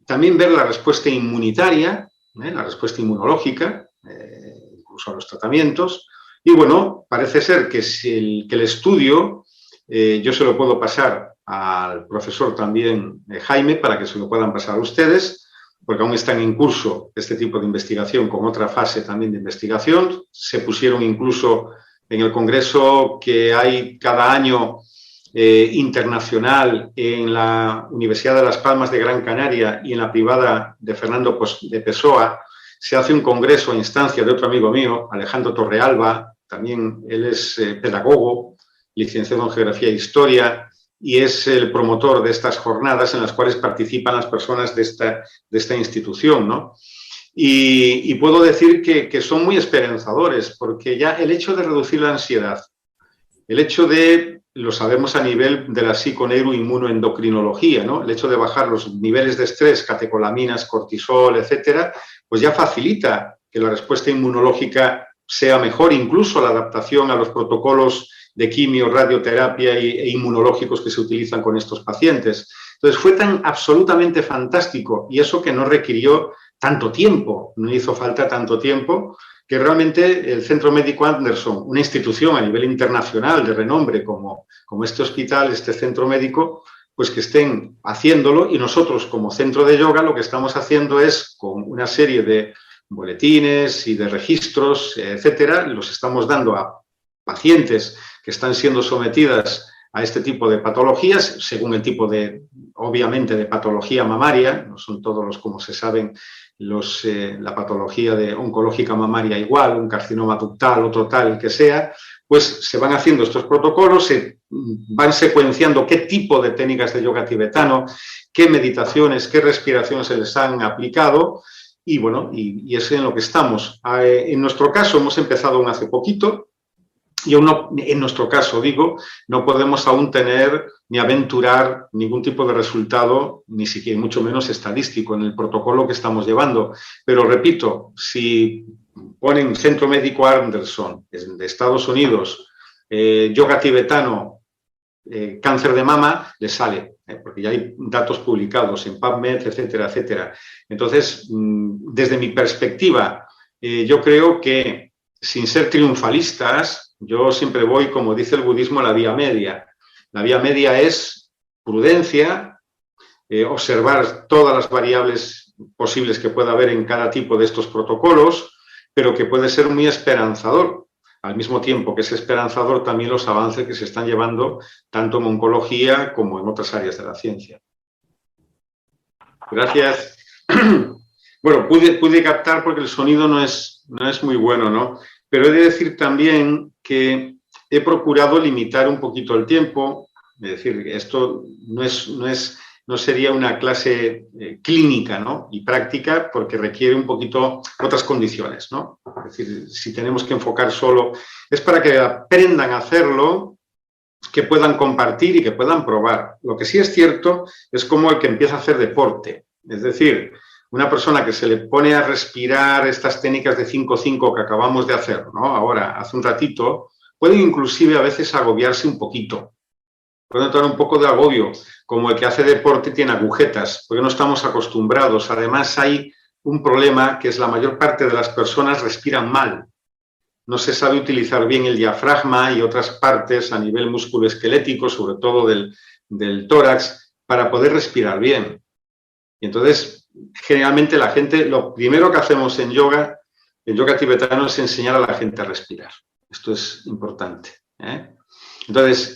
S2: También ver la respuesta inmunitaria, la respuesta inmunológica, incluso a los tratamientos. Y bueno, parece ser que el estudio, yo se lo puedo pasar al profesor también Jaime para que se lo puedan pasar a ustedes, porque aún están en curso este tipo de investigación con otra fase también de investigación. Se pusieron incluso en el congreso que hay cada año internacional en la Universidad de Las Palmas de Gran Canaria y en la privada de Fernando de Pessoa, se hace un congreso a instancia de otro amigo mío, Alejandro Torrealba, también él es pedagogo, licenciado en Geografía e Historia, y es el promotor de estas jornadas en las cuales participan las personas de esta institución, ¿no? Y puedo decir que son muy esperanzadores, porque ya el hecho de reducir la ansiedad, el hecho de, lo sabemos a nivel de la psiconeuroinmunoendocrinología, ¿no? El hecho de bajar los niveles de estrés, catecolaminas, cortisol, etcétera, pues ya facilita que la respuesta inmunológica sea mejor, incluso la adaptación a los protocolos de quimio, radioterapia e inmunológicos que se utilizan con estos pacientes. Entonces fue tan absolutamente fantástico, y eso que no requirió tanto tiempo, no hizo falta tanto tiempo, que realmente el Centro Médico Anderson, una institución a nivel internacional de renombre como este hospital, este centro médico, pues que estén haciéndolo, y nosotros como centro de yoga lo que estamos haciendo es, con una serie de boletines y de registros, etcétera, los estamos dando a pacientes que están siendo sometidas a este tipo de patologías, según el tipo obviamente, de patología mamaria, no son todos los, como se saben, la patología oncológica mamaria igual, un carcinoma ductal, otro tal, que sea, pues se van haciendo estos protocolos, se van secuenciando qué tipo de técnicas de yoga tibetano, qué meditaciones, qué respiraciones se les han aplicado, y bueno, y es en lo que estamos. En nuestro caso hemos empezado aún hace poquito, y aún no, en nuestro caso, digo, no podemos aún tener ni aventurar ningún tipo de resultado, ni siquiera mucho menos estadístico en el protocolo que estamos llevando. Pero repito, si ponen Centro Médico Anderson de Estados Unidos, yoga tibetano, cáncer de mama, les sale, porque ya hay datos publicados en PubMed, etcétera, etcétera. Entonces, desde mi perspectiva, yo creo que sin ser triunfalistas, yo siempre voy, como dice el budismo, a la vía media. La vía media es prudencia, observar todas las variables posibles que pueda haber en cada tipo de estos protocolos, pero que puede ser muy esperanzador. Al mismo tiempo que es esperanzador también los avances que se están llevando tanto en oncología como en otras áreas de la ciencia. Gracias. Bueno, pude captar porque el sonido no es muy bueno, ¿no? Pero he de decir también que he procurado limitar un poquito el tiempo, es decir, esto no sería una clase clínica, ¿no? Y práctica, porque requiere un poquito otras condiciones, ¿no? Es decir, si tenemos que enfocar solo, es para que aprendan a hacerlo, que puedan compartir y que puedan probar. Lo que sí es cierto es como el que empieza a hacer deporte, es decir, una persona que se le pone a respirar estas técnicas de 5-5 que acabamos de hacer, ¿no? Ahora, hace un ratito, puede inclusive a veces agobiarse un poquito. Puede notar un poco de agobio, como el que hace deporte tiene agujetas, porque no estamos acostumbrados. Además, hay un problema que es la mayor parte de las personas respiran mal. No se sabe utilizar bien el diafragma y otras partes a nivel musculoesquelético, sobre todo del tórax, para poder respirar bien. Y entonces, generalmente la gente, lo primero que hacemos en yoga tibetano, es enseñar a la gente a respirar. Esto es importante, ¿eh? Entonces,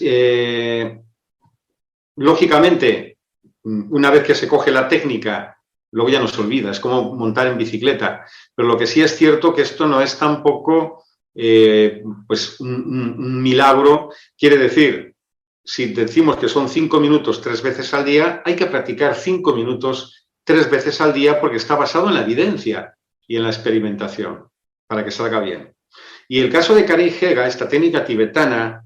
S2: lógicamente, una vez que se coge la técnica, luego ya no se olvida, es como montar en bicicleta. Pero lo que sí es cierto que esto no es tampoco pues un milagro. Quiere decir, si decimos que son 5 minutos 3 veces al día, hay que practicar 5 minutos 3 veces al día porque está basado en la evidencia y en la experimentación para que salga bien. Y el caso de Karei Hega, esta técnica tibetana,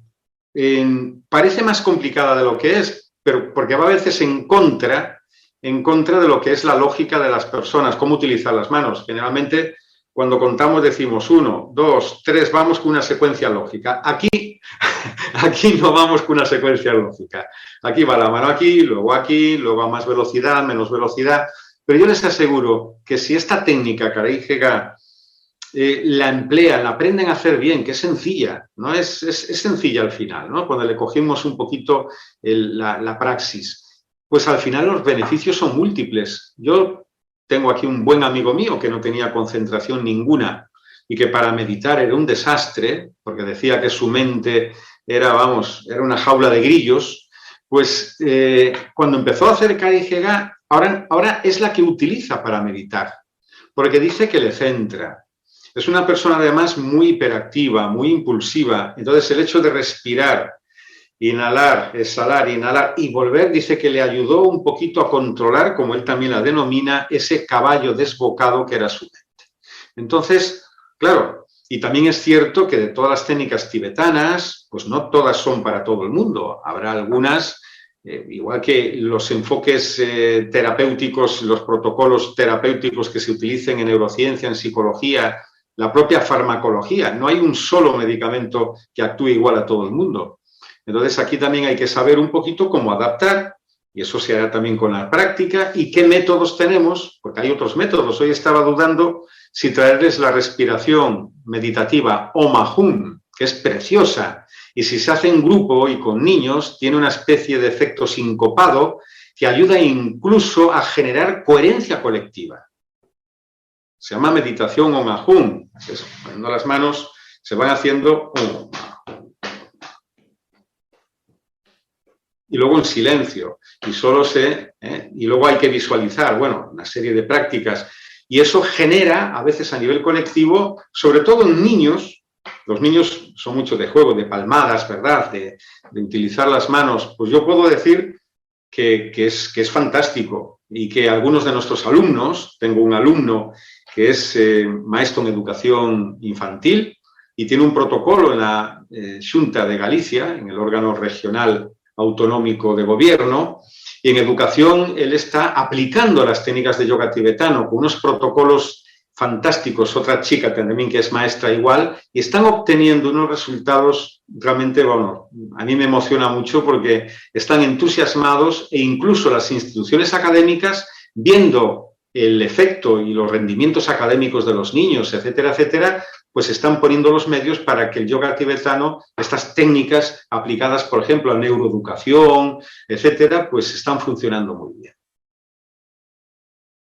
S2: parece más complicada de lo que es, pero porque va a veces en contra de lo que es la lógica de las personas, cómo utilizar las manos. Generalmente, cuando contamos decimos 1, 2, 3, vamos con una secuencia lógica. Aquí no vamos con una secuencia lógica. Aquí va la mano aquí, luego a más velocidad, menos velocidad. Pero yo les aseguro que si esta técnica Karei Hega la emplean, la aprenden a hacer bien, que es sencilla, ¿no? Es sencilla al final, ¿no? Cuando le cogimos un poquito la praxis, pues al final los beneficios son múltiples. Yo tengo aquí un buen amigo mío que no tenía concentración ninguna y que para meditar era un desastre, porque decía que su mente era una jaula de grillos. Pues cuando empezó a hacer Karei Hega, ahora es la que utiliza para meditar, porque dice que le centra. Es una persona además muy hiperactiva, muy impulsiva. Entonces el hecho de respirar, inhalar, exhalar, inhalar y volver, dice que le ayudó un poquito a controlar, como él también la denomina, ese caballo desbocado que era su mente. Entonces, claro, y también es cierto que de todas las técnicas tibetanas, pues no todas son para todo el mundo. Habrá algunas, igual que los enfoques terapéuticos, los protocolos terapéuticos que se utilicen en neurociencia, en psicología, la propia farmacología. No hay un solo medicamento que actúe igual a todo el mundo. Entonces, aquí también hay que saber un poquito cómo adaptar, y eso se hará también con la práctica, y qué métodos tenemos, porque hay otros métodos. Hoy estaba dudando si traerles la respiración meditativa Om Hum, que es preciosa, y si se hace en grupo y con niños, tiene una especie de efecto sincopado que ayuda incluso a generar coherencia colectiva. Se llama meditación Om Hum. Poniendo las manos, se van haciendo Om. Y luego en silencio. Y luego hay que visualizar, bueno, una serie de prácticas. Y eso genera, a veces a nivel colectivo, sobre todo en niños. Los niños son mucho de juego, de palmadas, ¿verdad? De utilizar las manos. Pues yo puedo decir que es fantástico. Y que algunos de nuestros alumnos, tengo un alumno que es maestro en educación infantil y tiene un protocolo en la Xunta de Galicia, en el órgano regional autonómico de gobierno, y en educación él está aplicando las técnicas de yoga tibetano con unos protocolos fantásticos, otra chica también que es maestra igual, y están obteniendo unos resultados realmente, bueno, a mí me emociona mucho porque están entusiasmados e incluso las instituciones académicas, viendo el efecto y los rendimientos académicos de los niños, etcétera, etcétera, pues están poniendo los medios para que el yoga tibetano, estas técnicas aplicadas, por ejemplo, a neuroeducación, etcétera, pues están funcionando muy bien.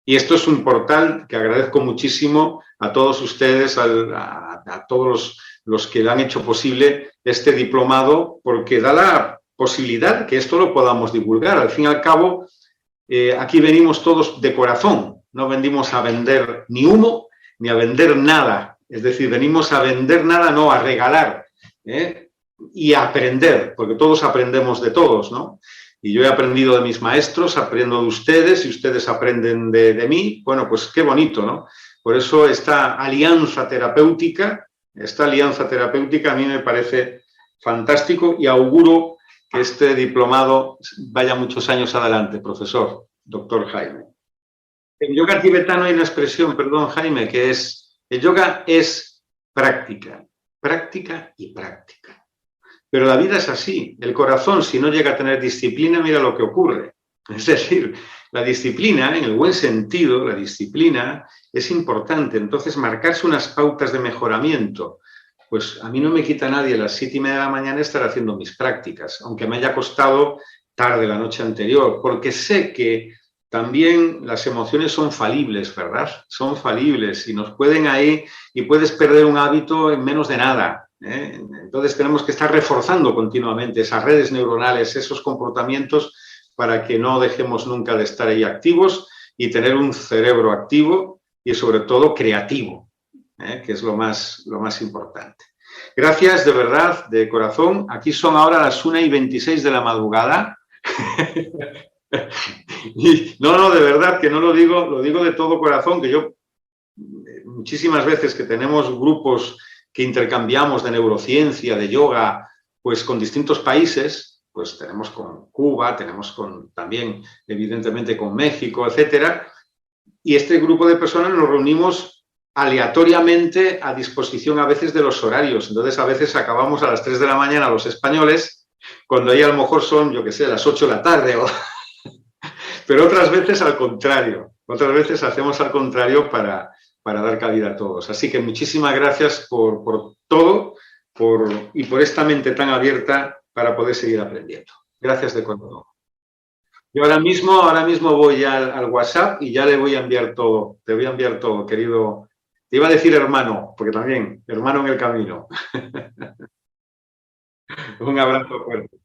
S2: Y esto es un portal que agradezco muchísimo a todos ustedes, a todos los que le han hecho posible este diplomado, porque da la posibilidad que esto lo podamos divulgar. Al fin y al cabo, aquí venimos todos de corazón, no venimos a vender ni humo ni a vender nada. Es decir, venimos a vender nada, no, a regalar, y a aprender, porque todos aprendemos de todos, ¿no? Y yo he aprendido de mis maestros, aprendo de ustedes y ustedes aprenden de mí. Bueno, pues qué bonito, ¿no? Por eso esta alianza terapéutica a mí me parece fantástico y auguro que este diplomado vaya muchos años adelante, profesor, doctor Jaime. En yoga tibetano hay una expresión, perdón Jaime, que es, el yoga es práctica, práctica y práctica. Pero la vida es así. El corazón, si no llega a tener disciplina, mira lo que ocurre. Es decir, la disciplina, en el buen sentido, la disciplina es importante. Entonces, marcarse unas pautas de mejoramiento. Pues a mí no me quita nadie a las 7:30 de la mañana estar haciendo mis prácticas, aunque me haya costado tarde la noche anterior, porque sé que también las emociones son falibles, ¿verdad? Son falibles y nos pueden ahí, y puedes perder un hábito en menos de nada, ¿eh? Entonces tenemos que estar reforzando continuamente esas redes neuronales, esos comportamientos, para que no dejemos nunca de estar ahí activos y tener un cerebro activo y sobre todo creativo, que es lo más importante. Gracias de verdad, de corazón. Aquí son ahora las 1:26 de la madrugada. Y, no, de verdad, que no lo digo de todo corazón, que yo muchísimas veces que tenemos grupos que intercambiamos de neurociencia, de yoga, pues con distintos países, pues tenemos con Cuba, tenemos también, evidentemente, con México, etcétera, y este grupo de personas nos reunimos aleatoriamente a disposición a veces de los horarios. Entonces, a veces acabamos a las 3 de la mañana los españoles, cuando ahí a lo mejor son, yo qué sé, las 8 de la tarde, pero otras veces al contrario. Otras veces hacemos al contrario para dar cabida a todos. Así que muchísimas gracias por todo y por esta mente tan abierta para poder seguir aprendiendo. Gracias de corazón. Yo ahora mismo voy al WhatsApp y ya le voy a enviar todo. Te voy a enviar todo, querido. Te iba a decir hermano, porque también, hermano en el camino. Un abrazo fuerte.